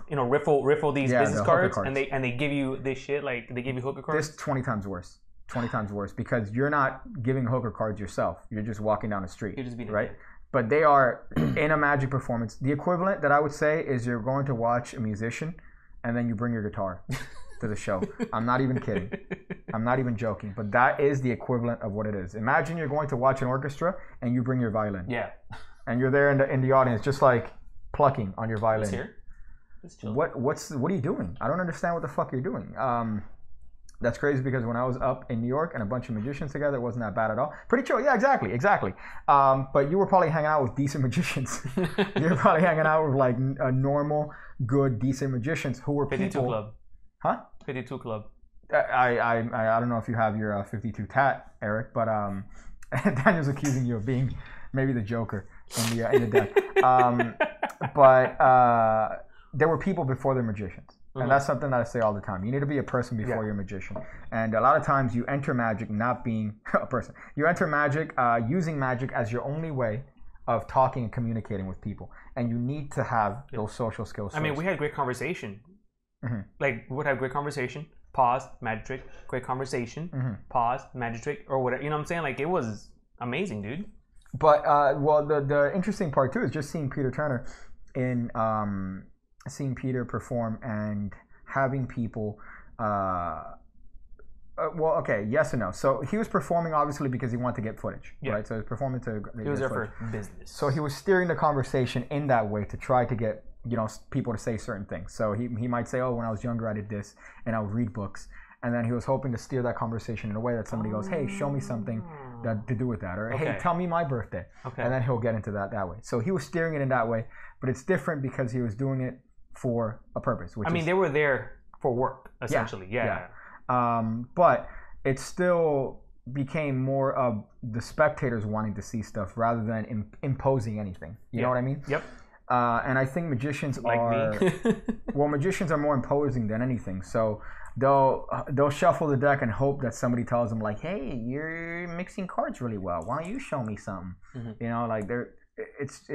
you know, riffle these business cards, and they give you this shit, like they give you hooker cards. This 20 times worse. 20 times worse because you're not giving hooker cards yourself. You're just walking down the street. You're just being right. But they are in a magic performance. The equivalent that I would say is you're going to watch a musician, and then you bring your guitar to the show. I'm not even kidding. I'm not even joking. But that is the equivalent of what it is. Imagine you're going to watch an orchestra and you bring your violin. Yeah. And you're there in the audience, just like plucking on your violin. It's here. It's chill. What are you doing? I don't understand what the fuck you're doing. That's crazy because when I was up in New York and a bunch of magicians together, it wasn't that bad at all. Pretty chill. Yeah, exactly. But you were probably hanging out with decent magicians. You were probably hanging out with like a normal, good, decent magicians who were 52 Club. Huh? 52 Club. I don't know if you have your 52 tat, Eric, but Daniel's accusing you of being maybe the Joker in the deck. But there were people before the magicians. And that's something that I say all the time. You need to be a person before you're a magician. And a lot of times you enter magic not being a person. You enter magic using magic as your only way of talking and communicating with people. And you need to have those social skills. I mean, we had great conversation. Mm-hmm. Like, we would have great conversation. Pause, magic trick. Great conversation. Mm-hmm. Pause, magic trick. Or whatever. You know what I'm saying? Like, it was amazing, dude. But, well, the interesting part, too, is just seeing Peter Turner in... seeing Peter perform and having people well, okay, yes and no. So he was performing obviously because he wanted to get footage, right? So he was performing to he was there for business. So he was steering the conversation in that way to try to get, you know, people to say certain things. So he might say, oh, when I was younger I did this and I would read books, and then he was hoping to steer that conversation in a way that somebody goes, hey, show me something to do with that, or hey, tell me my birthday, and then he'll get into that way. So he was steering it in that way, but it's different because he was doing it for a purpose. Which they were there for work, essentially. Yeah. But it still became more of the spectators wanting to see stuff rather than imposing anything. You know what I mean? Yep. And I think magicians magicians are more imposing than anything. So they'll shuffle the deck and hope that somebody tells them like, hey, you're mixing cards really well. Why don't you show me something? Mm-hmm. You know, like it's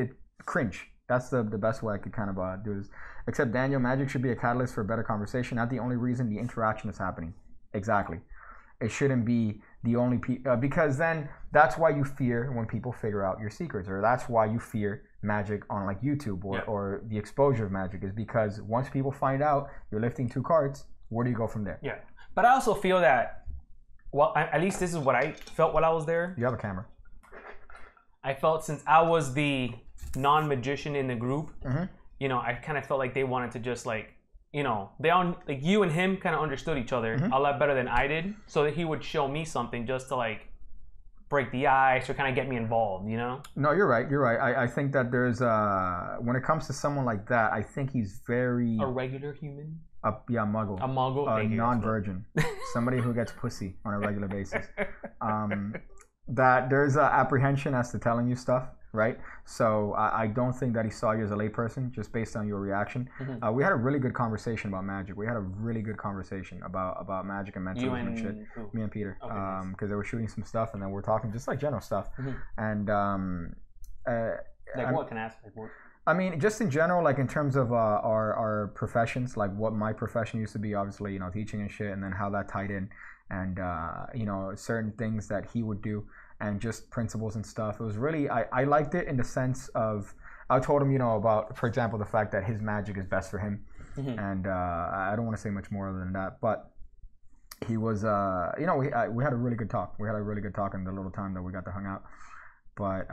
cringe. That's the best way I could kind of do this. Except, Daniel, magic should be a catalyst for a better conversation, not the only reason the interaction is happening. Exactly. It shouldn't be the only... because then that's why you fear when people figure out your secrets, or that's why you fear magic on like YouTube or the exposure of magic, is because once people find out you're lifting two cards, where do you go from there? Yeah. But I also feel that well, at least this is what I felt while I was there. You have a camera. I felt since I was the non-magician in the group, you know, I kind of felt like they wanted to just like, you know, they all like you and him kind of understood each other a lot better than I did, so that he would show me something just to like break the ice or kind of get me involved, you know? No, you're right. You're right. I think that there's when it comes to someone like that, I think he's very a regular human. Yeah, muggle. A muggle. Non-virgin. Somebody who gets pussy on a regular basis. That there's apprehension as to telling you stuff, right? So I don't think that he saw you as a layperson just based on your reaction. We had a really good conversation about magic. We had a really good conversation about magic and mentalism and shit. Who? Me and Peter, because Okay, they were shooting some stuff and then we're talking just like general stuff. And like what can I ask? Like what? I mean, just in general, like in terms of our professions, like what my profession used to be, obviously, you know, teaching and shit, and then how that tied in, and you know, certain things that he would do, and just principles and stuff. It was really, I liked it in the sense of, I told him, you know, about, for example, the fact that his magic is best for him, and I don't want to say much more than that, but he was, you know, we had a really good talk. We had a really good talk in the little time that we got to hang out. But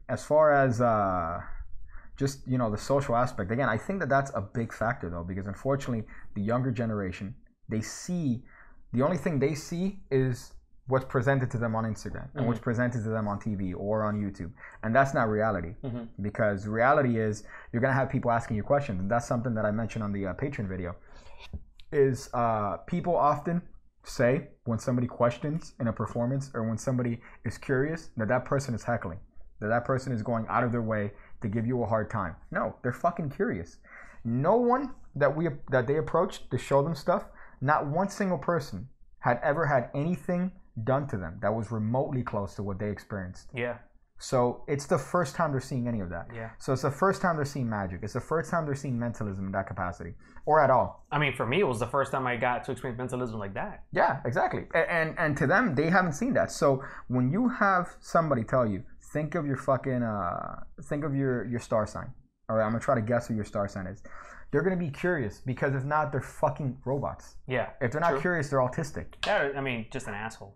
as far as just, you know, the social aspect, again, I think that that's a big factor though, because unfortunately the younger generation, they see, the only thing they see is what's presented to them on Instagram and what's presented to them on TV or on YouTube, and that's not reality. Because reality is you're gonna have people asking you questions, and that's something that I mentioned on the Patreon video, is people often say when somebody questions in a performance or when somebody is curious that that person is heckling, that person is going out of their way to give you a hard time. No, they're fucking curious. No one that they approached to show them stuff, not one single person had ever had anything done to them that was remotely close to what they experienced. Yeah. So it's the first time they're seeing any of that. Yeah. So it's the first time they're seeing magic. It's the first time they're seeing mentalism in that capacity, or at all. I mean, for me, it was the first time I got to experience mentalism like that. Yeah, exactly. And to them, they haven't seen that. So when you have somebody tell you, think of your fucking, think of your star sign. All right, I'm gonna try to guess what your star sign is. They're gonna be curious, because if not, they're fucking robots. Yeah. If they're not curious, they're autistic. Yeah, I mean, just an asshole.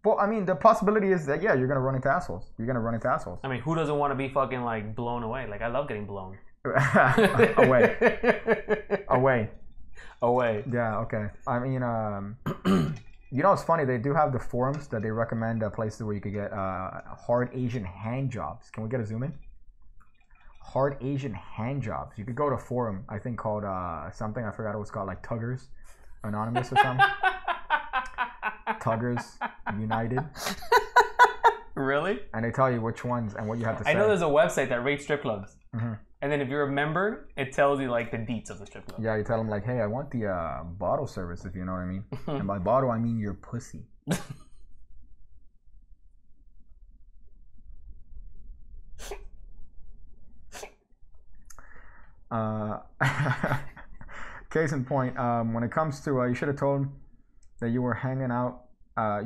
Well, I mean, the possibility is that, yeah, you're gonna run into assholes. You're gonna run into assholes. I mean, who doesn't want to be fucking like blown away? Like, I love getting blown. Away. Yeah, okay. I mean, you know, it's funny. They do have the forums that they recommend places where you could get hard Asian hand jobs. Can we get a zoom in? Hard Asian hand jobs. You could go to a forum, I think called something. I forgot what it was called, like Tuggers Anonymous or something. Tuggers United. Really? And they tell you which ones and what you have to say. I know there's a website that rates strip clubs. And then if you're a member, it tells you like the deets of the strip club. Yeah, you tell them like, hey, I want the bottle service, if you know what I mean. And by bottle, I mean your pussy. Case in point, when it comes to, you should have told him that you were hanging out.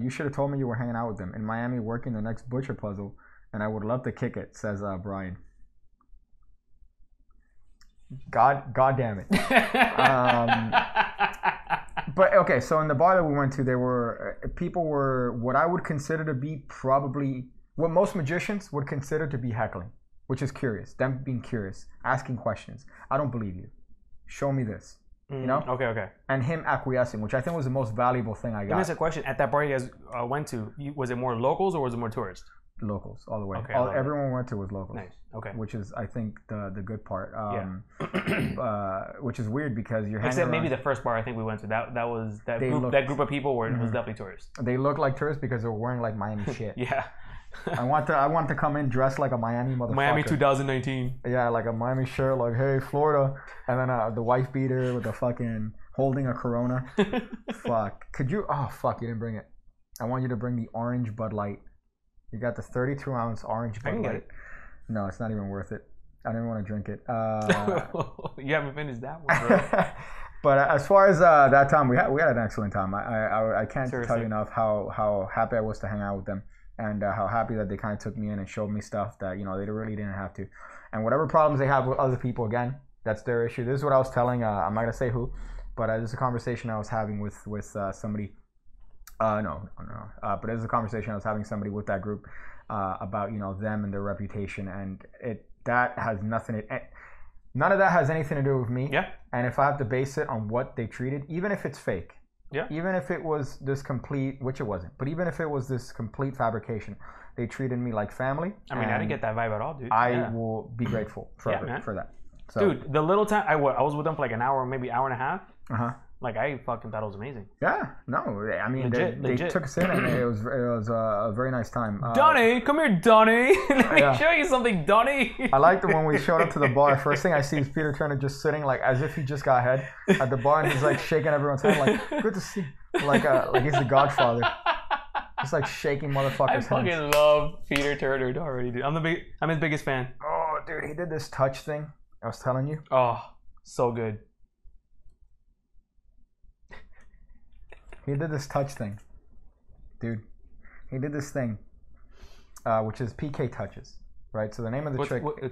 You should have told me you were hanging out with them in Miami working the next Butcher puzzle, and I would love to kick it, says Brian. God damn it. But okay, so in the bar that we went to, there were people were what I would consider to be probably what most magicians would consider to be heckling, which is curious. Them being curious, asking questions. I don't believe you. Show me this. You know? Okay. And him acquiescing, which I think was the most valuable thing I got. Let me ask a question. At that bar you guys went to, was it more locals or was it more tourists? Locals, all the way. Okay, everyone went to was locals. Nice. Okay. Which is, I think, the good part. Which is weird because you're hanging Except around. maybe the first bar I think we went to. That group of people was definitely tourists. They look like tourists because they were wearing like Miami shit. Yeah. I want to come in dressed like a Miami motherfucker. Miami 2019. Yeah, like a Miami shirt, like, hey, Florida, and then the wife beater with the fucking holding a Corona. Fuck. Could you? Oh fuck, you didn't bring it. I want you to bring the orange Bud Light. You got the 32-ounce orange Bud Light. No, it's not even worth it. I don't even want to drink it. You haven't finished that one, bro. But as far as that time, we had an excellent time. I can't Seriously. tell you enough how happy I was to hang out with them, and how happy that they kind of took me in and showed me stuff that, you know, they really didn't have to. And whatever problems they have with other people, again, that's their issue. This is what I was telling. I'm not gonna say who, but this is a conversation I was having with somebody No. But it was a conversation I was having somebody with that group about them and their reputation, and that has nothing. None of that has anything to do with me. Yeah. And if I have to base it on what they treated, even if it's fake, even if it was this complete, which it wasn't, but even if it was this complete fabrication, they treated me like family. I mean, I didn't get that vibe at all, dude. I will be grateful for that. So, dude, the little time I was with them for like an hour, maybe hour and a half. Like I fucking thought it was amazing. Yeah, no, I mean they took us in, and it was a very nice time. Donnie, come here, Donnie. Let me show you something, Donnie. I liked it when we showed up to the bar. First thing I see is Peter Turner just sitting like as if he just got head at the bar, and he's like shaking everyone's hand, like good to see, like he's the Godfather, just like shaking motherfuckers' hands. I fucking love Peter Turner already, dude. I'm his biggest fan. Oh, dude, he did this touch thing. I was telling you. Oh, so good. He did this touch thing, dude. He did this thing, which is PK touches, right? So the name of the trick is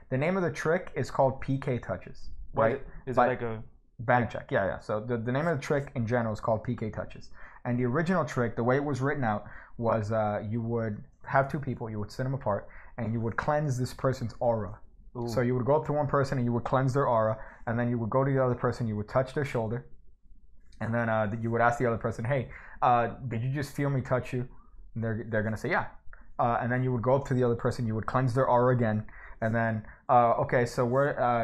the name of the trick is called PK touches, right? Is it like a Banachek? Yeah. So the name of the trick in general is called PK touches, and the original trick, the way it was written out, was you would have two people, you would sit them apart, and you would cleanse this person's aura. Ooh. So you would go up to one person and you would cleanse their aura, and then you would go to the other person, you would touch their shoulder. And then you would ask the other person, hey, did you just feel me touch you? And they're going to say, yeah. And then you would go up to the other person, you would cleanse their aura again. And then, okay, so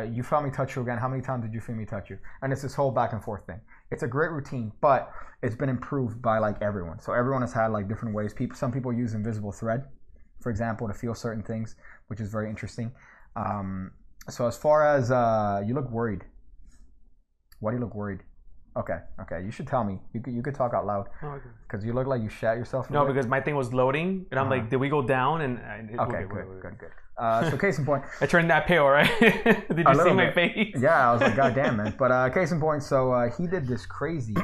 you felt me touch you again. How many times did you feel me touch you? And it's this whole back and forth thing. It's a great routine, but it's been improved by like everyone. So everyone has had like different ways. Some people use invisible thread, for example, to feel certain things, which is very interesting. So as far as you look worried. Why do you look worried? Okay. You should tell me. You could talk out loud. Because you look like you shat yourself. No, because my thing was loading, and I'm like, did we go down? And okay, good. So case in point, I turned that pale, right? Did you see my face? Yeah, I was like, God damn, man. But case in point, so he did this crazy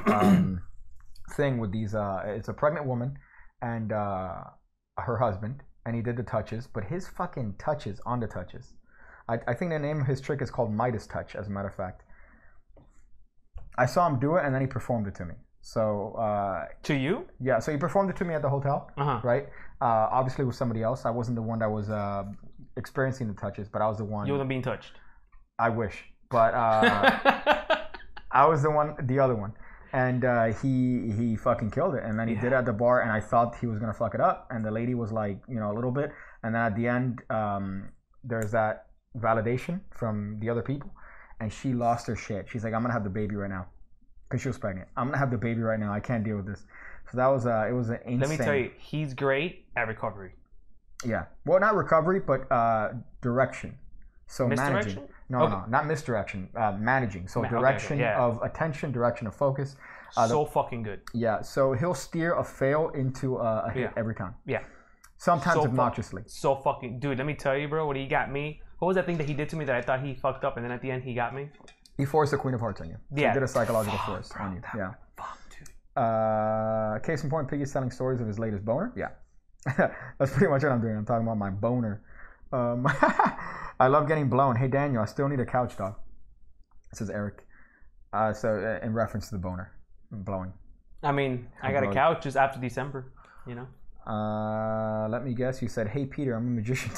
thing with these. It's a pregnant woman and her husband, and he did the touches, but his fucking touches on the touches. I think the name of his trick is called Midas touch, as a matter of fact. I saw him do it, and then he performed it to me. So to you? Yeah. So he performed it to me at the hotel, right? Obviously with somebody else. I wasn't the one that was experiencing the touches, but I was the one. You wasn't being touched. I wish, but I was the other one, and he fucking killed it. And then he did it at the bar, and I thought he was gonna fuck it up. And the lady was like, a little bit, and then at the end, there's that validation from the other people. And she lost her shit. She's like, I'm gonna have the baby right now, because she was pregnant. I'm gonna have the baby right now. I can't deal with this. So that was it was an insane. Let me tell you, he's great at recovery. Yeah, well, not recovery, but direction. So misdirection? Managing. No, not misdirection. Managing. So direction of attention, direction of focus. So fucking good. Yeah. So he'll steer a fail into a hit every time. Yeah. Sometimes obnoxiously. So fucking dude. Let me tell you, bro. What he got me. What was that thing that he did to me that I thought he fucked up, and then at the end he got me? He forced the Queen of Hearts on you. So he did a psychological force on you. Yeah. Fuck, dude. Case in point, Piggy's telling stories of his latest boner. Yeah. That's pretty much what I'm doing. I'm talking about my boner. I love getting blown. Hey, Daniel, I still need a couch, dog. Says Eric. So in reference to the boner. Blowing. I mean, I got a couch just after December, Let me guess. You said, "Hey Peter, I'm a magician."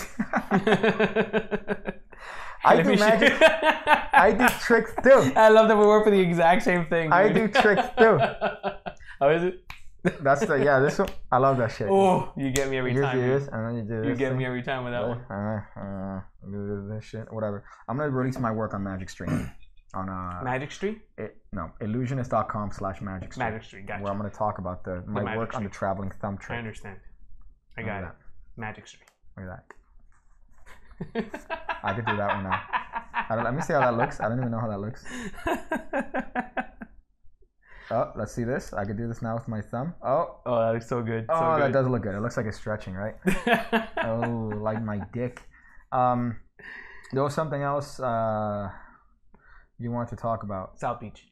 I do magic. I do tricks too. I love that we work for the exact same thing. Dude. I do tricks too. How is it? That's this one. I love that shit. Oh, you get me every time. And then you do this. You get me every time with that one. This shit, whatever. I'm gonna release my work on Magic Stream. On Magic Street? Ellusionist.com/Magic Street. Magic Street, gotcha. Where I'm going to talk about my work on the traveling thumb trick. I understand. I got it. Magic Street. Look at that. I could do that one now. Let me see how that looks. I don't even know how that looks. Oh, let's see this. I could do this now with my thumb. Oh, that looks so good. Oh, that does look good. It looks like it's stretching, right? Oh, like my dick. There was something else you want to talk about. South Beach.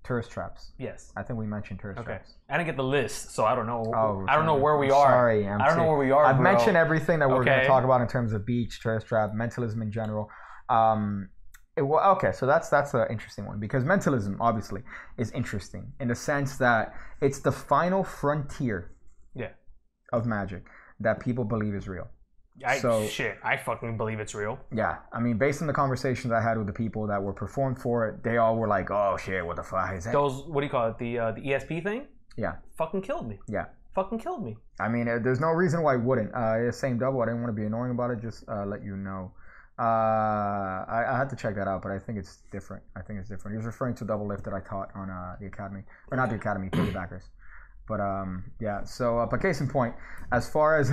Tourist traps. Yes. I think we mentioned tourist traps. I didn't get the list, so I don't know. I don't know where we are. Sorry, I don't know where we are. I've mentioned everything that we're going to talk about in terms of beach, tourist trap, mentalism in general. Well, okay, so that's an interesting one because mentalism obviously is interesting in the sense that it's the final frontier of magic that people believe is real. I fucking believe it's real. Yeah, I mean, based on the conversations I had with the people that were performed for it, they all were like, "Oh shit, what the fuck is that?" Those, what do you call it? The ESP thing? Yeah. Fucking killed me. Yeah. Fucking killed me. I mean, there's no reason why it wouldn't. Same double. I didn't want to be annoying about it. Just let you know. I had to check that out, but I think it's different. He was referring to double lift that I taught on the academy, or not the academy, piggybackers. But yeah. So, but case in point, as far as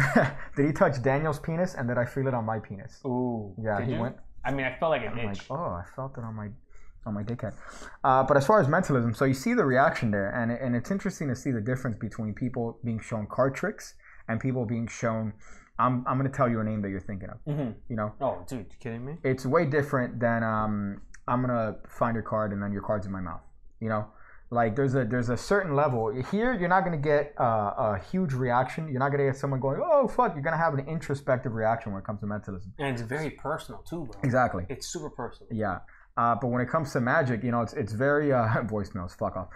did he touch Daniel's penis and did I feel it on my penis? Ooh. Yeah, he went. I mean, I felt like an itch. Like, oh, I felt it on my dickhead. But as far as mentalism, so you see the reaction there, and it's interesting to see the difference between people being shown card tricks and people being shown. I'm gonna tell you a name that you're thinking of. Mm-hmm. You know? Oh, dude, you kidding me? It's way different than I'm gonna find your card and then your card's in my mouth. You know, like there's a certain level here. You're not gonna get a huge reaction. You're not gonna get someone going, "Oh fuck!" You're gonna have an introspective reaction when it comes to mentalism. And it's very personal too, bro. Exactly. It's super personal. Yeah. But when it comes to magic, you know, it's very voicemails. Fuck off.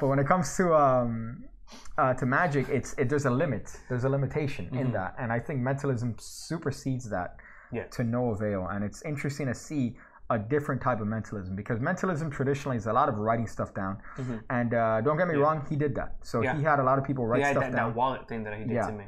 But when it comes to magic, there's a limit. There's a limitation in that, and I think mentalism supersedes that to no avail. And it's interesting to see a different type of mentalism because mentalism traditionally is a lot of writing stuff down. And don't get me wrong, he did that. So he had a lot of people write stuff down. That wallet thing that he did to me.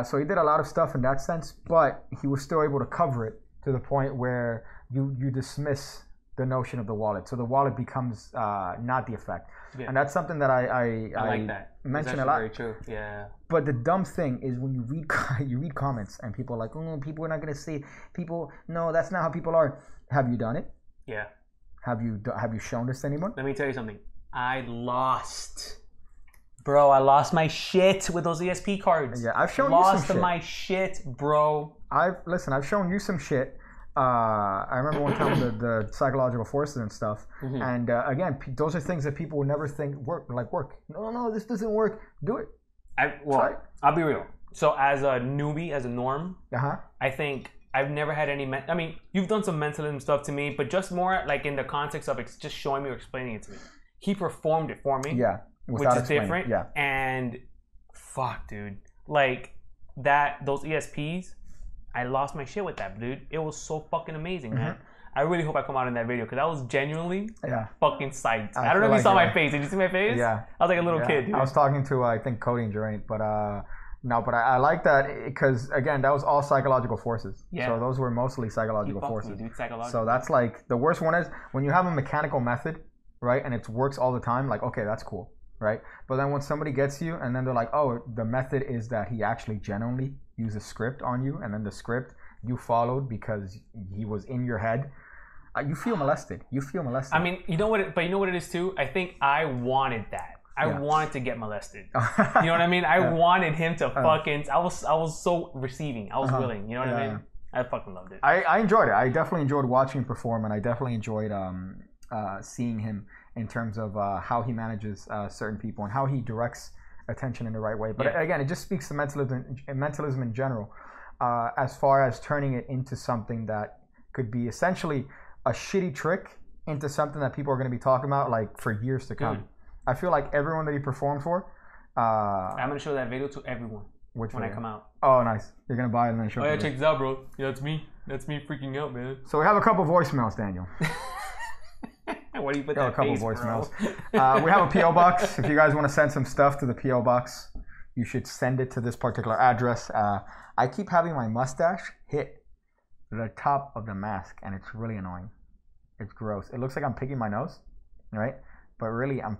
So he did a lot of stuff in that sense, but he was still able to cover it to the point where you dismiss the notion of the wallet. So the wallet becomes not the effect. Yeah. And that's something that I like that. mention a lot. Very true. Yeah. But the dumb thing is when you read comments and people are like, "Oh, people are not going to see people. No, that's not how people are." Have you done it? Yeah. Have you shown this to anyone? Let me tell you something. I lost my shit with those ESP cards. Yeah, I've shown you some shit. Lost my shit, bro. I've shown you some shit. I remember one time the psychological forces and stuff, and again, those are things that people would never think work. No, this doesn't work. Do it. I'll be real. So as a newbie, as a norm, I think I've never had any. I mean, you've done some mentalism stuff to me, but just more like in the context of just showing me or explaining it to me. He performed it for me. Yeah, which is different. Yeah, and fuck, dude, like that. Those ESPs. I lost my shit with that, dude. It was so fucking amazing, man. I really hope I come out in that video because I was genuinely fucking psyched. I don't know if you saw my face. Did you see my face? Yeah. I was like a little kid, dude. I was talking to, I think, Cody and Geraint, but no, but I like that because, again, that was all psychological forces. Yeah. So those were mostly psychological forces. Me, dude, psychological. So that's like, the worst one is when you have a mechanical method, right, and it works all the time, like, okay, that's cool, right? But then when somebody gets you and then they're like, oh, the method is that he actually genuinely use a script on you, and then the script you followed because he was in your head. You feel molested. I mean, you know what it is too? I think I wanted that. I wanted to get molested. You know what I mean? I wanted him to fucking. I was so receiving. I was willing. You know what I mean? I fucking loved it. I enjoyed it. I definitely enjoyed watching him perform, and I definitely enjoyed seeing him in terms of how he manages certain people and how he directs attention in the right way. But again, it just speaks to mentalism in general, as far as turning it into something that could be essentially a shitty trick into something that people are going to be talking about like for years to come. I feel like everyone that he performed for, I'm going to show that video to everyone when I come out. Oh, nice. You're going to buy it and then show it. Oh yeah, check this out, bro. Yeah, that's me freaking out, man. So we have a couple voicemails, Daniel. What do you put that a couple face, voicemails. We have a P.O. box. If you guys want to send some stuff to the P.O. box, you should send it to this particular address. I keep having my mustache hit the top of the mask, and it's really annoying. It's gross. It looks like I'm picking my nose, right? But really, I'm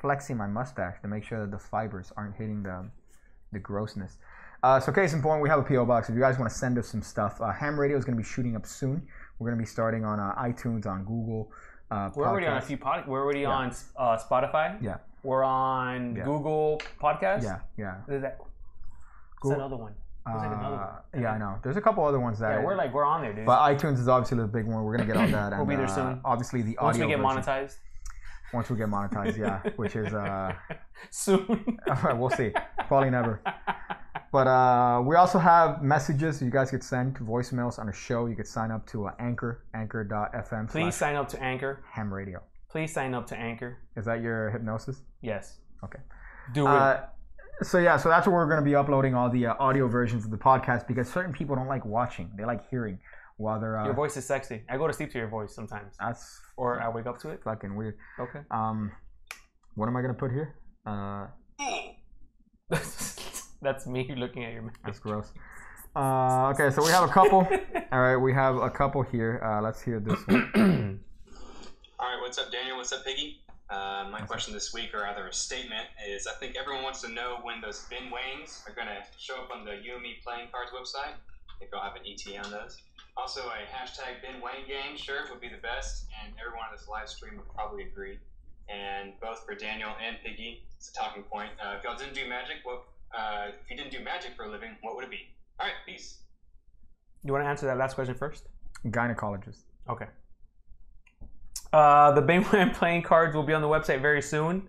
flexing my mustache to make sure that the fibers aren't hitting the grossness. So case in point, we have a P.O. box. If you guys want to send us some stuff, Ham Radio is going to be shooting up soon. We're going to be starting on iTunes, on Google. We're already on a few podcasts. We're already on Spotify. Yeah. We're on Google Podcasts. Yeah. There's that. What's that other one? There's like another one. Yeah, I know. There's a couple other ones that. Yeah, we're on there, dude. But iTunes is obviously the big one. We're gonna get on that. We'll be there soon. Obviously, the audio. Once we get version. monetized. Once we get monetized, yeah, which is soon. We'll see. Probably never. But we also have messages you guys could send voicemails on the show. You could sign up to anchor.fm. Please sign up to Anchor. Ham Radio. Please sign up to Anchor. Is that your hypnosis? Yes. Okay. Do it. So that's where we're going to be uploading all the audio versions of the podcast because certain people don't like watching; they like hearing while they're. Your voice is sexy. I go to sleep to your voice sometimes. Or I wake up to it. Fucking weird. Okay. What am I gonna put here? That's me looking at your message. That's gross. Okay, so we have a couple. All right, we have a couple here. Let's hear this one. All right, what's up, Daniel? What's up, Piggy? My question this week, or rather a statement, is I think everyone wants to know when those bin wangs are going to show up on the You and Me Playing Cards website. If y'all have an ETA on those. Also, a hashtag bin wang gang shirt would be the best, and everyone on this live stream would probably agree. And both for Daniel and Piggy, it's a talking point. If y'all didn't do magic, if you didn't do magic for a living, what would it be? All right, peace. You want to answer that last question first? Gynecologist. Okay. The Bingman playing cards will be on the website very soon.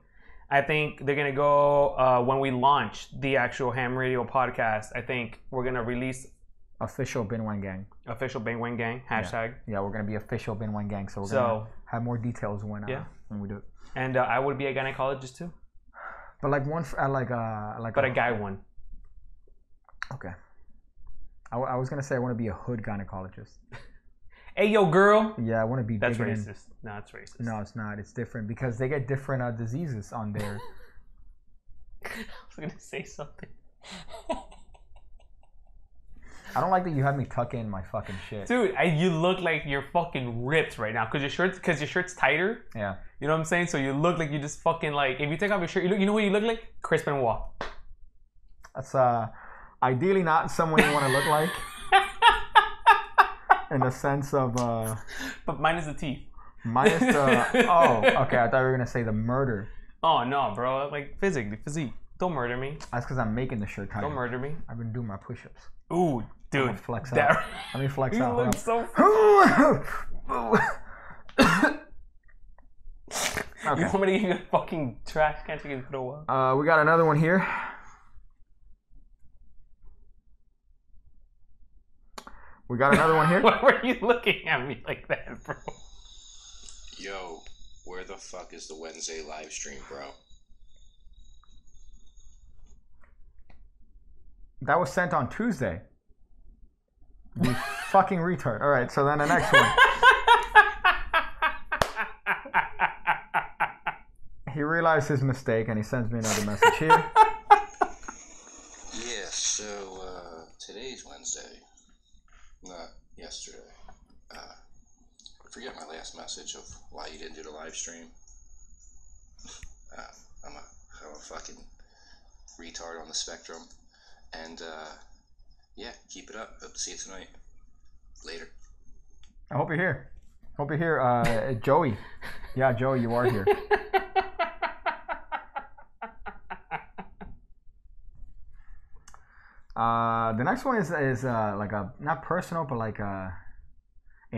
I think they're gonna go when we launch the actual Ham Radio podcast. I think we're gonna release official Bin Wang Gang. Official Bin Wang Gang hashtag. Yeah, we're gonna be official Bin Wang Gang. So we're gonna have more details when we do it. And I would be a gynecologist too. But like one, But a guy one. Okay. I was gonna say I want to be a hood gynecologist. Hey, yo, girl. Yeah, I want to be. That's racist. No, it's racist. No, it's not. It's different because they get different diseases on there. I was gonna say something. I don't like that you have me tuck in my fucking shit. Dude, you look like you're fucking ripped right now because your shirt's tighter. Yeah. You know what I'm saying? So you look like you just fucking like, if you take off your shirt, you know what you look like? Chris Benoit. That's ideally not someone you want to look like. In the sense of but minus the teeth. Minus the okay, I thought you were gonna say the murder. Oh no, bro. Like physique. Don't murder me. That's because I'm making the shirt tighter. Don't murder me. I've been doing my push-ups. Ooh, dude. I'm flex out. Let me flex out. You look so okay. You want me to give you a fucking trash can you can throw up? We got another one here. We got another one here. Why were you looking at me like that, bro? Yo, where the fuck is the Wednesday live stream, bro? That was sent on Tuesday. You fucking retard. All right, so then the next one. He realized his mistake and he sends me another message here. Yeah, so today's Wednesday. Not yesterday. Forget my last message of why you didn't do the live stream. I'm a fucking retard on the spectrum. And yeah, keep it up. Hope to see you tonight. Later. I hope you're here. Hope you're here, Joey. Yeah, Joey, you are here. The next one is like a not personal, but like an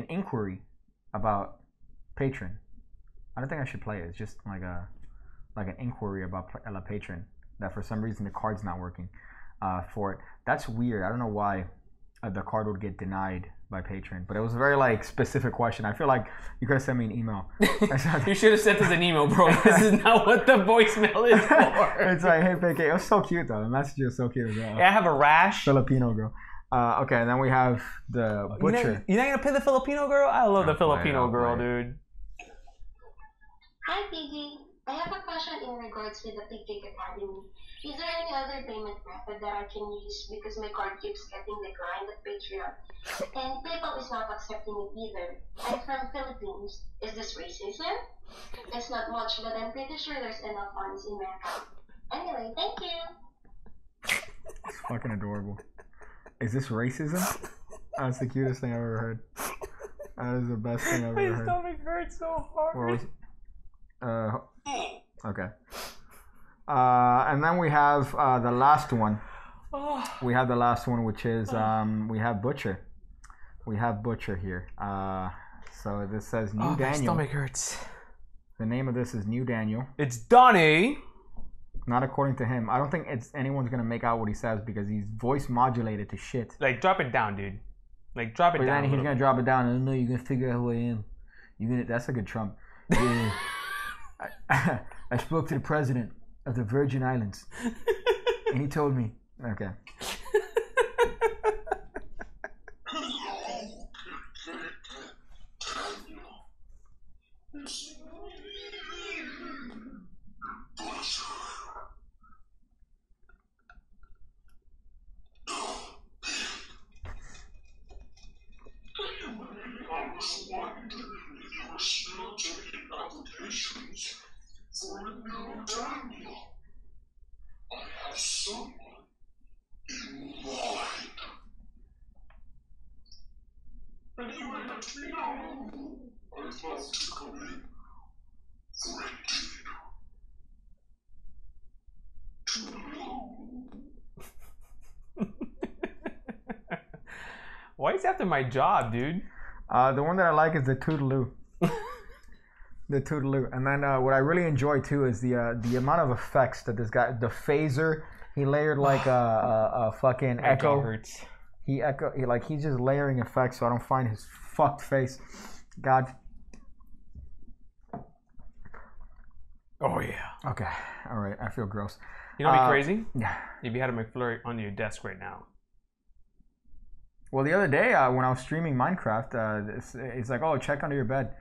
inquiry about Patreon. I don't think I should play it. It's just like an inquiry about a patron that for some reason the card's not working for it. That's weird. I don't know why the card would get denied by Patreon, but it was a very like specific question. I feel like you could have sent me an email. You should have sent us an email, bro. This is not what the voicemail is for. It's like, hey, PigCake. It was so cute though. The message is so cute as well. Yeah, I have a rash. Filipino girl. Okay, and then we have the butcher. You're not gonna play the Filipino girl? I love the Filipino girl, dude. Hi, Piggy. I have a question in regards with the PigCake Academy. Is there any other payment method that I can use because my card keeps getting declined at Patreon? And PayPal is not accepting it either. I'm from Philippines. Is this racism? It's not much, but I'm pretty sure there's enough funds in my account. Anyway, thank you. It's fucking adorable. Is this racism? That's the cutest thing I've ever heard. That is the best thing I've ever heard. My stomach hurts so hard. Okay. And then we have the last one. We have the last one, which is we have Butcher. We have Butcher here. So this says New Daniel. My stomach hurts. The name of this is New Daniel. It's Donnie. Not according to him. I don't think anyone's gonna make out what he says because he's voice modulated to shit. Like, drop it down, dude. Like, drop it down. But then he's gonna drop it down and no, you're gonna figure out who I am. That's a good Trump. Yeah. I spoke to the president of the Virgin Islands, and he told me. Okay. For a new Daniel, I have someone in mind. Anyway, let me know. I'd love to come in for a deal. Why is he after my job, dude? The one that I like is the Toodaloo. The Toodaloo. And then what I really enjoy too is the amount of effects that this guy, the phaser, he layered like a fucking My echo. jaw hurts. He's just layering effects so I don't find his fucked face. God. Oh yeah. Okay. All right. I feel gross. You know what'd be crazy? Yeah. If you had a McFlurry on your desk right now. Well, the other day when I was streaming Minecraft, it's like, oh, check under your bed.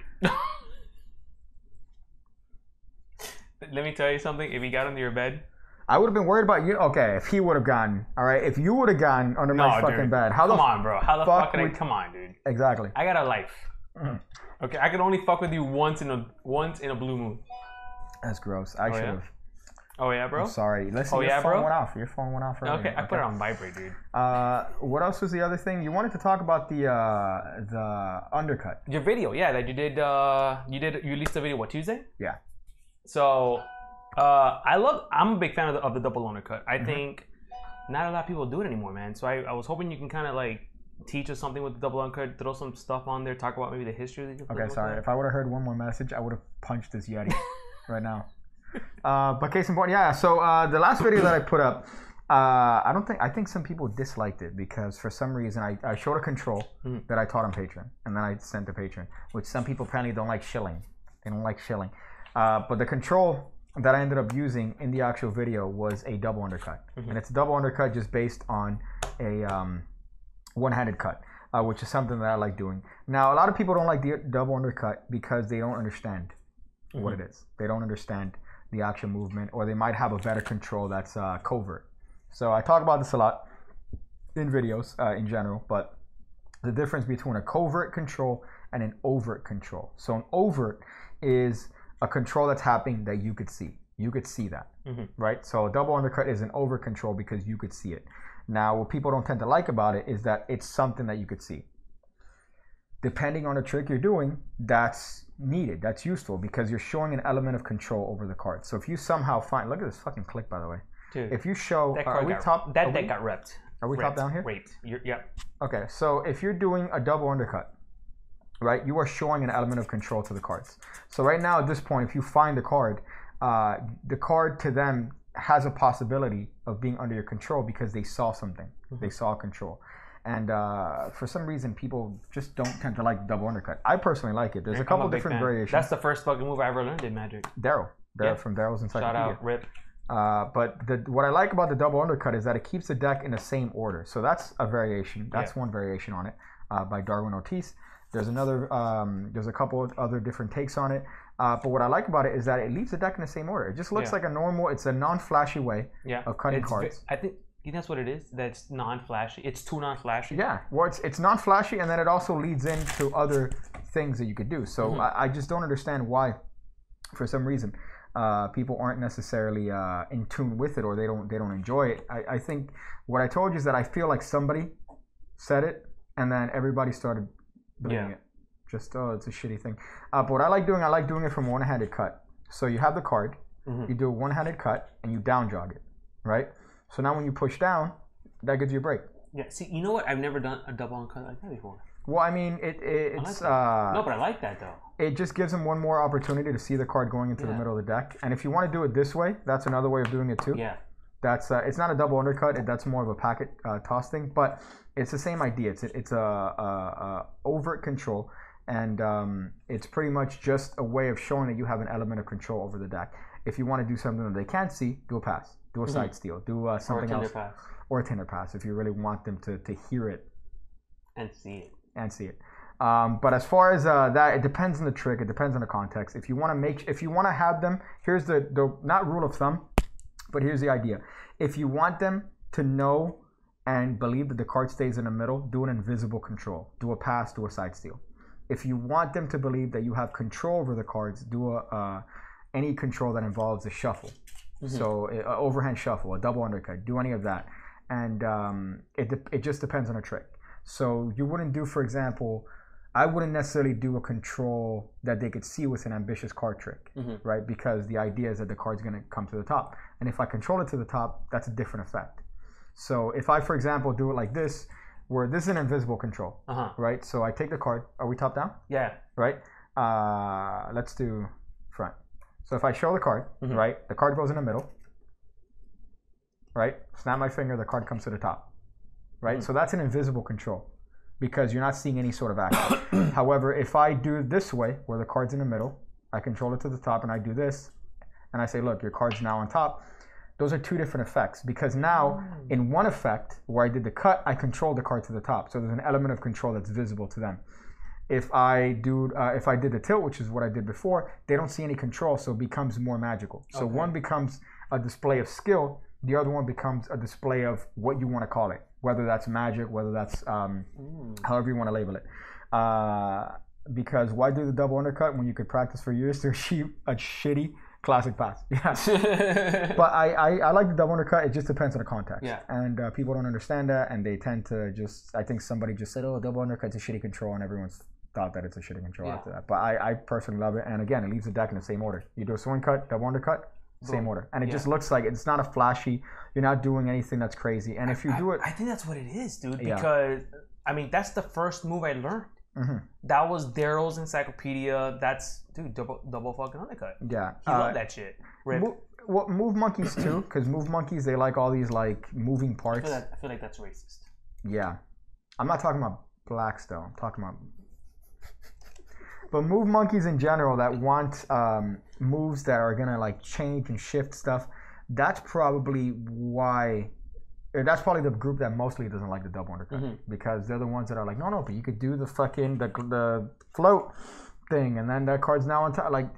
Let me tell you something. If he got under your bed, I would have been worried about you. Okay, if he would have gone, all right. If you would have gone under my fucking bed, come on, bro. How the fuck can come on, dude? Exactly. I got a life. Okay, I could only fuck with you once in a blue moon. That's gross. I should have. Oh yeah, bro. I'm sorry. Listen, your phone went off. Your phone went off earlier. Okay, I put it on vibrate, dude. What else was the other thing you wanted to talk about? The undercut. Your video, yeah, that you did. You released the video what, Tuesday? Yeah. So, I'm a big fan of the double undercut. I think not a lot of people do it anymore, man. So I was hoping you can kind of like teach us something with the double undercut, throw some stuff on there, talk about maybe the history that you played. Okay, sorry. If I would have heard one more message, I would have punched this Yeti right now. But case in point, yeah. So the last video that I put up, I think some people disliked it because for some reason I showed a control that I taught on Patreon and then I sent to Patreon, which some people apparently don't like shilling. They don't like shilling. But the control that I ended up using in the actual video was a double undercut. And it's a double undercut just based on a one-handed cut, which is something that I like doing. Now, a lot of people don't like the double undercut because they don't understand what it is. They don't understand the actual movement, or they might have a better control that's covert. So I talk about this a lot in videos in general, but the difference between a covert control and an overt control. So an overt is a control that's happening that you could see. You could see that, right? So a double undercut is an overt control because you could see it. Now, what people don't tend to like about it is that it's something that you could see. Depending on the trick you're doing, that's needed, that's useful because you're showing an element of control over the card. So if you somehow find, look at this fucking click, by the way. Dude, if you show, that deck got ripped. Are we top down here? Raped. Yeah. Okay, so if you're doing a double undercut, right, you are showing an element of control to the cards. So right now at this point, if you find the card to them has a possibility of being under your control because they saw something. They saw control. And for some reason, people just don't tend to like double undercut. I personally like it. There's a couple different variations. That's the first fucking move I ever learned in Magic. Daryl from Daryl's Encyclopedia. Shout out, rip. But what I like about the double undercut is that it keeps the deck in the same order. So that's a variation. That's one variation on it by Darwin Ortiz. There's another. There's a couple of other different takes on it. But what I like about it is that it leaves the deck in the same order. It just looks like a normal. It's a non-flashy way of cutting cards. I think that's what it is. That's non-flashy. It's too non-flashy. Yeah, well, it's non-flashy, and then it also leads into other things that you could do. So I just don't understand why, for some reason, people aren't necessarily in tune with it, or they don't enjoy it. I think what I told you is that I feel like somebody said it, and then everybody started doing it. Just it's a shitty thing. But what I like doing it from one-handed cut. So you have the card, you do a one-handed cut, and you down jog it, right? So now when you push down, that gives you a break. Yeah. See, you know what? I've never done a double undercut like that before. Well, I mean, it's no, but I like that though. It just gives them one more opportunity to see the card going into the middle of the deck. And if you want to do it this way, that's another way of doing it too. Yeah. That's it's not a double undercut. That's more of a packet toss thing, but it's the same idea. It's a overt control, and it's pretty much just a way of showing that you have an element of control over the deck. If you want to do something that they can't see, do a pass, do a side steal, do something else, pass. Or a tender pass if you really want them to hear it and see it. But as far as that, it depends on the trick. It depends on the context. If you want to have them, here's the not rule of thumb, but here's the idea. If you want them to know and believe that the card stays in the middle, do an invisible control. Do a pass, do a side steal. If you want them to believe that you have control over the cards, do any control that involves a shuffle. Mm-hmm. So overhand shuffle, a double undercut, do any of that. And it just depends on a trick. So you wouldn't do, for example, I wouldn't necessarily do a control that they could see with an ambitious card trick, right? Because the idea is that the card's going to come to the top. And if I control it to the top, that's a different effect. So if I, for example, do it like this, where this is an invisible control, right? So I take the card. Are we top down? Yeah. Right? Let's do front. So if I show the card, right? The card goes in the middle, right? Snap my finger, the card comes to the top, right? So that's an invisible control, because you're not seeing any sort of action. However, if I do this way, where the card's in the middle, I control it to the top, and I do this, and I say, look, your card's now on top, those are two different effects. Because now, in one effect, where I did the cut, I control the card to the top. So there's an element of control that's visible to them. If I did the tilt, which is what I did before, they don't see any control, so it becomes more magical. So one becomes a display of skill, the other one becomes a display of what you want to call it. Whether that's magic, whether that's however you want to label it. Because why do the double undercut when you could practice for years to achieve a shitty classic pass? Yeah. But I like the double undercut. It just depends on the context. Yeah. And people don't understand that, and they tend to just, I think somebody just said, oh, double undercut's a shitty control, and everyone's thought that it's a shitty control after that. But I personally love it. And again, it leaves the deck in the same order. You do a swing cut, double undercut, same order. And it just looks like it's not a flashy, you're not doing anything that's crazy. And if you do it, I think that's what it is, dude. Because I mean, that's the first move I learned. That was Daryl's encyclopedia. That's, dude, double fucking undercut. Yeah. He loved that shit. Well, move monkeys too, because move monkeys, they like all these like moving parts. I feel like that's racist. Yeah. I'm not talking about blacks though. I'm talking about but move monkeys in general that want moves that are gonna like change and shift stuff. That's probably the group that mostly doesn't like the double undercut, because they're the ones that are like, no, but you could do the fucking the float thing, and then that card's now on top. Like,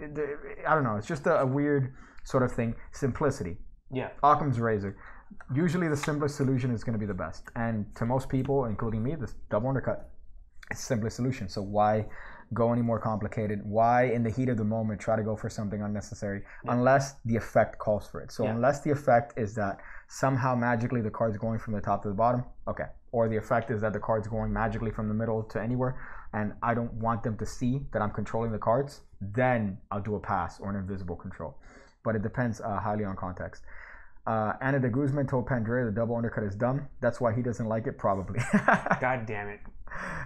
I don't know. It's just a weird sort of thing. Simplicity. Yeah. Occam's razor. Usually the simplest solution is going to be the best, and to most people, including me, this double undercut is the simplest solution. So why go any more complicated? Why, in the heat of the moment, try to go for something unnecessary unless the effect calls for it? So unless the effect is that somehow magically the card's going from the top to the bottom, okay. Or the effect is that the card's going magically from the middle to anywhere, and I don't want them to see that I'm controlling the cards, then I'll do a pass or an invisible control. But it depends highly on context. Anna de Guzman told Pandrea the double undercut is dumb. That's why he doesn't like it, probably. God damn it.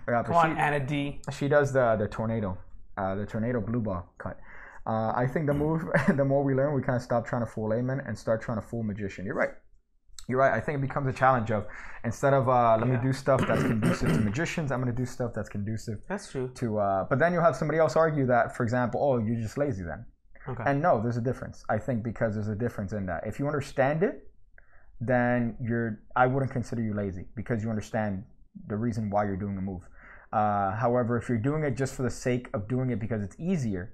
Come on, Anna D. She does the tornado blue ball cut. I think the move, the more we learn, we kind of stop trying to fool layman and start trying to fool magician. You're right. I think it becomes a challenge of, instead of let me do stuff that's conducive to magicians, I'm going to do stuff that's conducive. That's true. To but then you'll have somebody else argue that, for example, oh, you're just lazy then. Okay. And no, there's a difference. I think because there's a difference in that. If you understand it, then I wouldn't consider you lazy, because you understand the reason why you're doing the move. However, if you're doing it just for the sake of doing it because it's easier,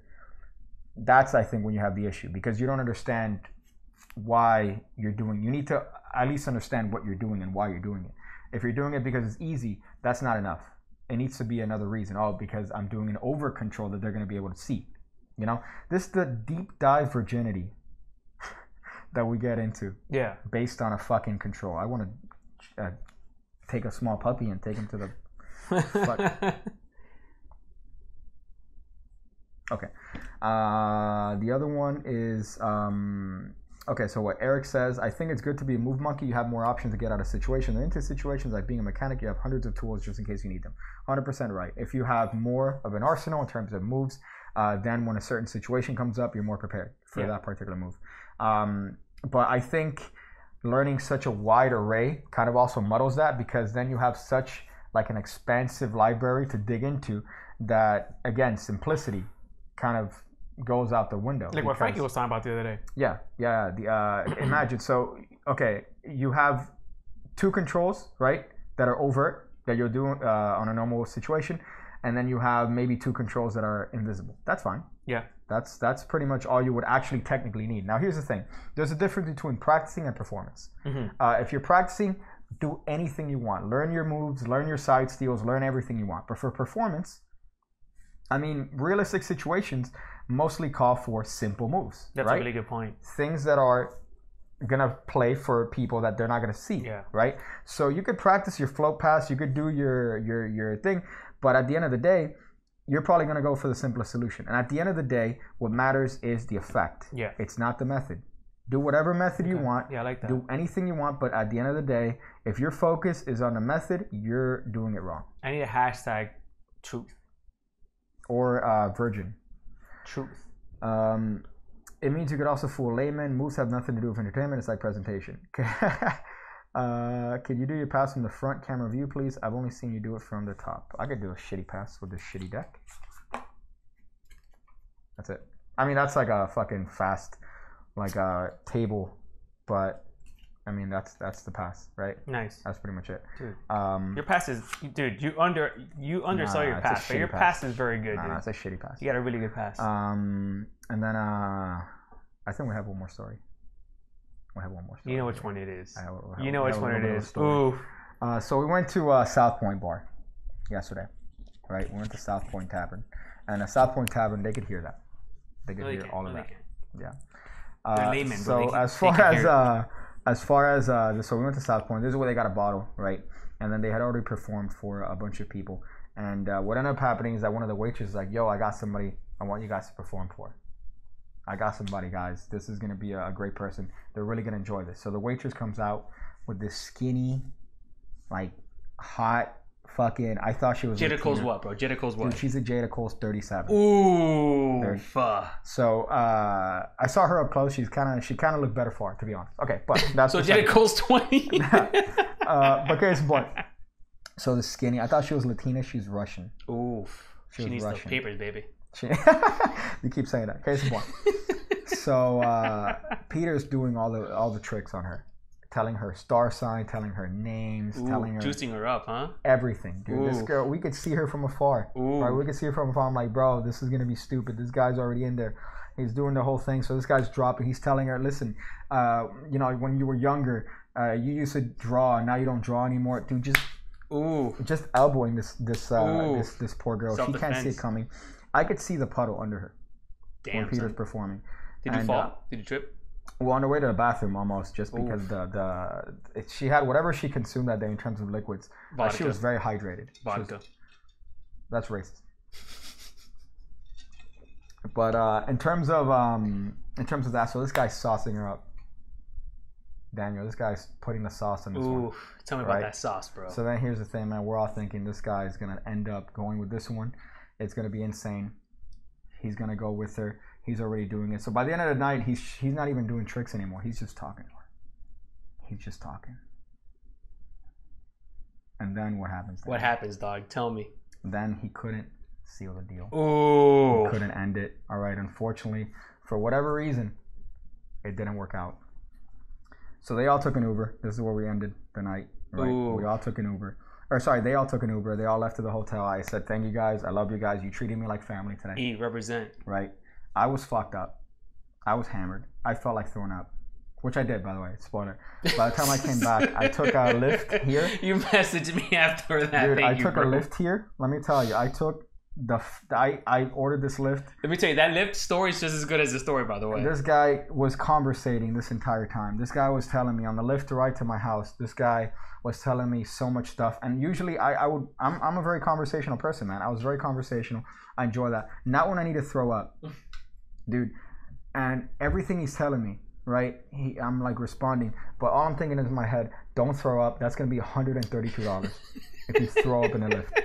that's, I think, when you have the issue, because you don't understand why you're doing. You need to at least understand what you're doing and why you're doing it. If you're doing it because it's easy, that's not enough. It needs to be another reason. Oh, because I'm doing an over control that they're going to be able to see. You know, this is the deep dive virginity that we get into. Yeah. Based on a fucking control. I want to take a small puppy and take him to the fuck. Okay. The other one is Okay, so what Eric says, I think it's good to be a move monkey. You have more options to get out of situations. Into situations like being a mechanic, you have hundreds of tools just in case you need them. 100% right. If you have more of an arsenal in terms of moves, then when a certain situation comes up, you're more prepared for that particular move. But I think learning such a wide array kind of also muddles that, because then you have such like an expansive library to dig into that, again, simplicity kind of goes out the window. Like what Frankie was talking about the other day. Yeah. Imagine, so, okay, you have 2 controls, right, that are overt, that you're doing on a normal situation, and then you have maybe 2 controls that are invisible. That's fine. Yeah. That's pretty much all you would actually technically need. Now, here's the thing. There's a difference between practicing and performance. If you're practicing, do anything you want. Learn your moves, learn your side steals, learn everything you want. But for performance, I mean, realistic situations mostly call for simple moves. That's right? a really good point. Things that are gonna play for people that they're not gonna see. Right? So you could practice your float pass, you could do your thing, but at the end of the day, you're probably gonna go for the simplest solution. And at the end of the day, what matters is the effect. It's not the method. Do whatever method you want. I like that. Do anything you want, but at the end of the day, if your focus is on the method, you're doing it wrong. I need a hashtag truth. Or virgin. Truth. It means you could also fool laymen. Moves have nothing to do with entertainment. It's like presentation. Can you do your pass from the front camera view, please? I've only seen you do it from the top. I could do a shitty pass with this shitty deck. That's it. I mean, that's like a fucking fast, like a table, but I mean that's the pass, right? Nice. That's pretty much it. Dude, your pass is, dude. You undersaw your pass, but your pass is very good. Nah, it's a shitty pass. You got a really good pass. And then I think we have one more story. We have one more story. You know which one it is. You know which one it is. Ooh. So we went to South Point Bar yesterday, right? We went to South Point Tavern, and at South Point Tavern, they could hear that. They could hear all of that. Yeah. They're laymen, so as far as so we went to South Point. This is where they got a bottle, right? And then they had already performed for a bunch of people. And what ended up happening is that one of the waitresses was like, "Yo, I got somebody I want you guys to perform for. I got somebody, guys. This is gonna be a great person. They're really gonna enjoy this." So the waitress comes out with this skinny, like hot fucking. I thought she was Jada Cole's what, bro? Jada Cole's what? Dude, she's a Jada Cole's 37. Ooh, fuck. So I saw her up close. She kind of looked better for it, to be honest. Okay, but that's so Jada Cole's 20. But here's the point. So the skinny. I thought she was Latina. She's Russian. Oof. She needs Russian. Those papers, baby. You keep saying that. Here's the point. So Peter's doing all the tricks on her. Telling her star sign, telling her names, telling her... Juicing her up, huh? Everything, dude. Ooh. This girl, we could see her from afar. Right? We could see her from afar. I'm like, bro, this is going to be stupid. This guy's already in there. He's doing the whole thing. So this guy's dropping. He's telling her, listen, you know, when you were younger, you used to draw. Now you don't draw anymore. Dude, just elbowing this poor girl. She can't see it coming. I could see the puddle under her when Peter's performing. Did you fall? Did you trip? Well, on the way to the bathroom, almost, just because she had whatever she consumed that day in terms of liquids. She was very hydrated. Vodka. That's racist. But in terms of that, so this guy's saucing her up. Daniel, this guy's putting the sauce on this one. Tell me about that sauce, bro. So then here's the thing, man. We're all thinking this guy is gonna end up going with this one. It's gonna be insane. He's gonna go with her. He's already doing it. So by the end of the night, he's not even doing tricks anymore. He's just talking to her. He's just talking. And then what happens? What happens, dog? Tell me. Then he couldn't seal the deal. Ooh. He couldn't end it. All right. Unfortunately, for whatever reason, it didn't work out. So they all took an Uber. This is where we ended the night. Right. We all took an Uber. They all took an Uber. They all left to the hotel. I said, thank you guys. I love you guys. You treated me like family today. Represent. Right. I was fucked up. I was hammered. I felt like throwing up, which I did, by the way. Spoiler. By the time I came back, I took a lift here. You messaged me after that. Dude, I took a lift here. Let me tell you, I took I ordered this lift. Let me tell you, that lift story is just as good as the story, by the way. This guy was conversating this entire time. This guy was telling me on the lift to ride to my house. This guy was telling me so much stuff. And usually I'm a very conversational person, man. I was very conversational. I enjoy that. Not when I need to throw up. Dude, and everything he's telling me, right? I'm like responding, but all I'm thinking is in my head, don't throw up. That's gonna be $132 if you throw up in the lift.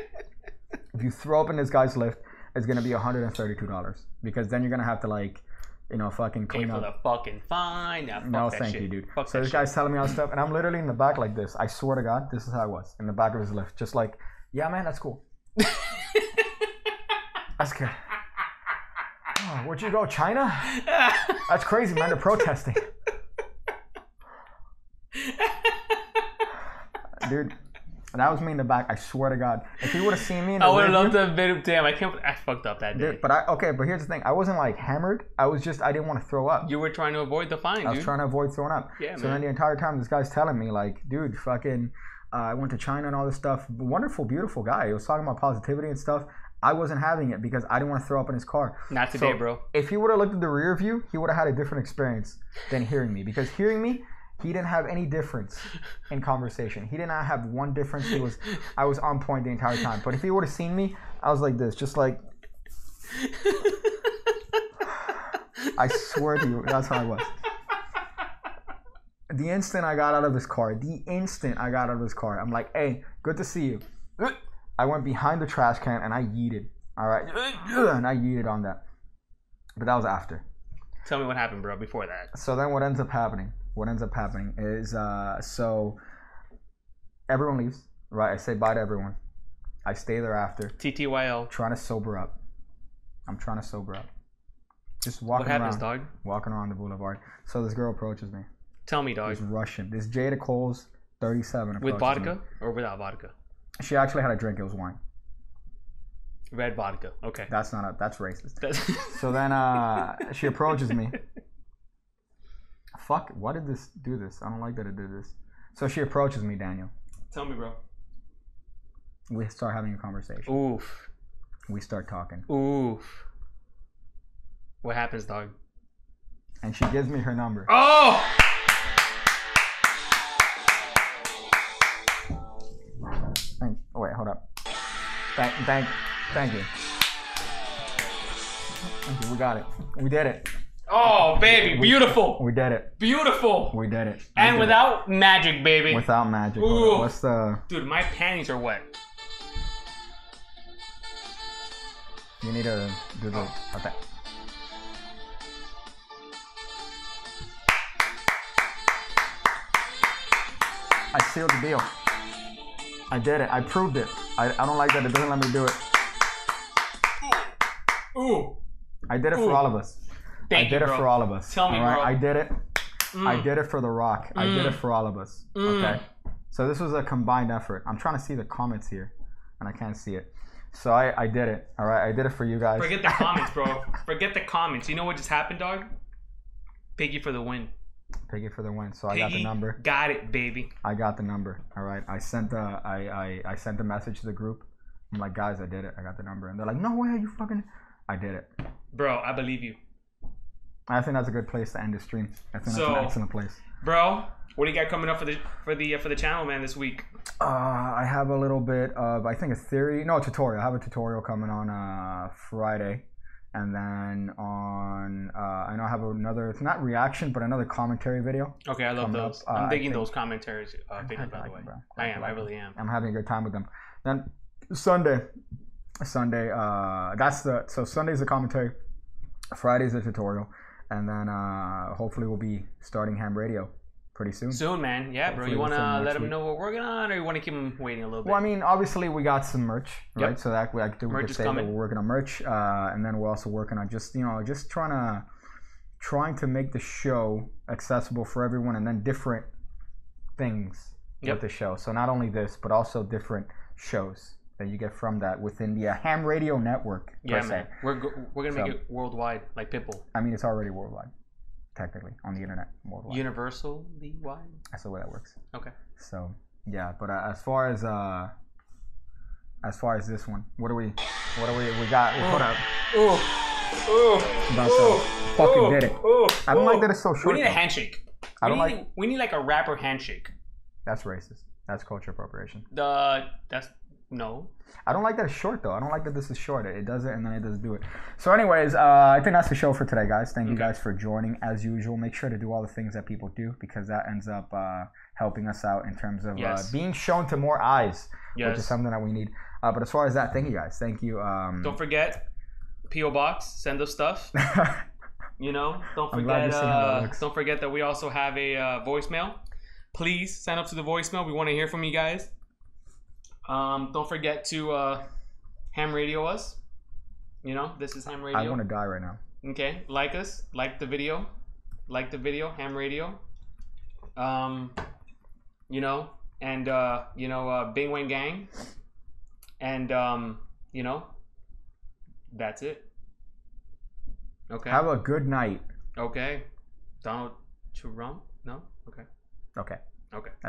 If you throw up in this guy's lift, it's gonna be $132 because then you're gonna have to like, you know, fucking clean Pay for up. the fucking fine. Nah, fuck No, that thank shit. you, dude. Fuck So that this guy's telling me all this stuff, and I'm literally in the back like this. I swear to God, this is how I was in the back of his lift, just like, yeah, man, that's cool. That's good. Oh, where'd you go, China? That's crazy, man. They're protesting. Dude, that was me in the back. I swear to God. If he would have seen me in the I would have rear loved view- to have been. Damn, I fucked up that day. Dude, but here's the thing. I wasn't like hammered. I didn't want to throw up. You were trying to avoid the fine, I was dude. trying to avoid throwing up. Yeah, so man. then the entire time, this guy's telling me like, dude, fucking, I went to China and all this stuff. Wonderful, beautiful guy. He was talking about positivity and stuff. I wasn't having it because I didn't want to throw up in his car. Not today, So, bro. If he would have looked at the rear view, he would have had a different experience than hearing me. Because hearing me, he didn't have any difference in conversation. He did not have one difference. I was on point the entire time. But if he would have seen me, I was like this, just like. I swear to you, that's how I was. The instant I got out of his car, I'm like, hey, good to see you. I went behind the trash can and I yeeted. All right. And I yeeted on that. But that was after. Tell me what happened, bro, before that. So then what ends up happening is, so everyone leaves, right? I say bye to everyone. I stay there after. TTYL. Trying to sober up. I'm trying to sober up. Just walking What happens, around. dog? Walking around the boulevard. So this girl approaches me. Tell me, dog. This Russian. This Jada Coles, 37. With approaches vodka me. or without vodka? She actually had a drink. It was wine. Red vodka. Okay. That's racist. That's So then she approaches me. Fuck, why did this do this? I don't like that it did this. So she approaches me, Daniel. Tell me, bro. We start having a conversation. Oof. We start talking. Oof. What happens, dog? And she gives me her number. Oh! Wait, hold up. Thank you. Thank you. We got it. We did it. Oh, baby, beautiful. We did it. Beautiful. We did it. And without magic, baby. Without magic. Ooh. What's the... Dude, my panties are wet. You need to do the... Okay. I sealed the deal. I did it. I proved it. I don't like that it doesn't let me do it. Ooh. I did it for all of us. Thank I did you, it bro. for all of us. Tell me, all right? bro. I did it. I did it for The Rock. I did it for all of us. Okay. So this was a combined effort. I'm trying to see the comments here, and I can't see it. So I did it. All right. I did it for you guys. Forget the comments, bro. Forget the comments. You know what just happened, dog? Piggy for the win. Piggy for the win. So Piggy I got the number. Got it, baby. I got the number. All right. I sent a message to the group. I'm like, guys, I did it. I got the number, and they're like, no way, you fucking. I did it. Bro, I believe you. I think that's a good place to end the stream. I think that's an excellent place. Bro, what do you got coming up for the channel, man, this week? I have a little bit of, I think, a tutorial. I have a tutorial coming on Friday, and then on I know I have another. It's not reaction, but another commentary video. Okay, I love those. I'm digging those commentaries videos, by the way. I am. I really am. I'm having a good time with them. Then Sunday. So Sunday's the commentary. Friday's the tutorial. And then hopefully we'll be starting ham radio pretty soon. Soon, man. Yeah, bro. You want to let them know what we're working on, or you want to keep them waiting a little bit? Well, I mean, obviously we got some merch, right? So that we could say that we're working on merch, and then we're also working on just trying to make the show accessible for everyone, and then different things with the show. So not only this, but also different shows that you get from that within the ham radio network. Yeah, man. We're gonna make it worldwide, like Pitbull. I mean, it's already worldwide, technically, on the internet, worldwide. Universally wide. That's the way that works. Okay. So yeah, but as far as this one, what do we got? Hold up. Fucking did it. I don't like that it's so short. We need a handshake. We need like a rapper handshake. That's racist. That's culture appropriation. That's No. I don't like that it's short though. I don't like that this is short. It does it and then it doesn't do it. So anyways, I think that's the show for today, guys. Thank you guys for joining as usual. Make sure to do all the things that people do because that ends up helping us out in terms of being shown to more eyes, which is something that we need. But as far as that, thank you guys. Thank you. Don't forget, P.O. Box, send us stuff. You know, don't forget that we also have a voicemail. Please sign up to the voicemail. We want to hear from you guys. Don't forget to ham radio us. You know, this is ham radio. I want to die right now. Okay, like us, like the video, ham radio. You know, and Bing Wang Gang, and you know, that's it. Okay. Have a good night. Okay. Donald Trump? No? Okay. Okay. Okay. I think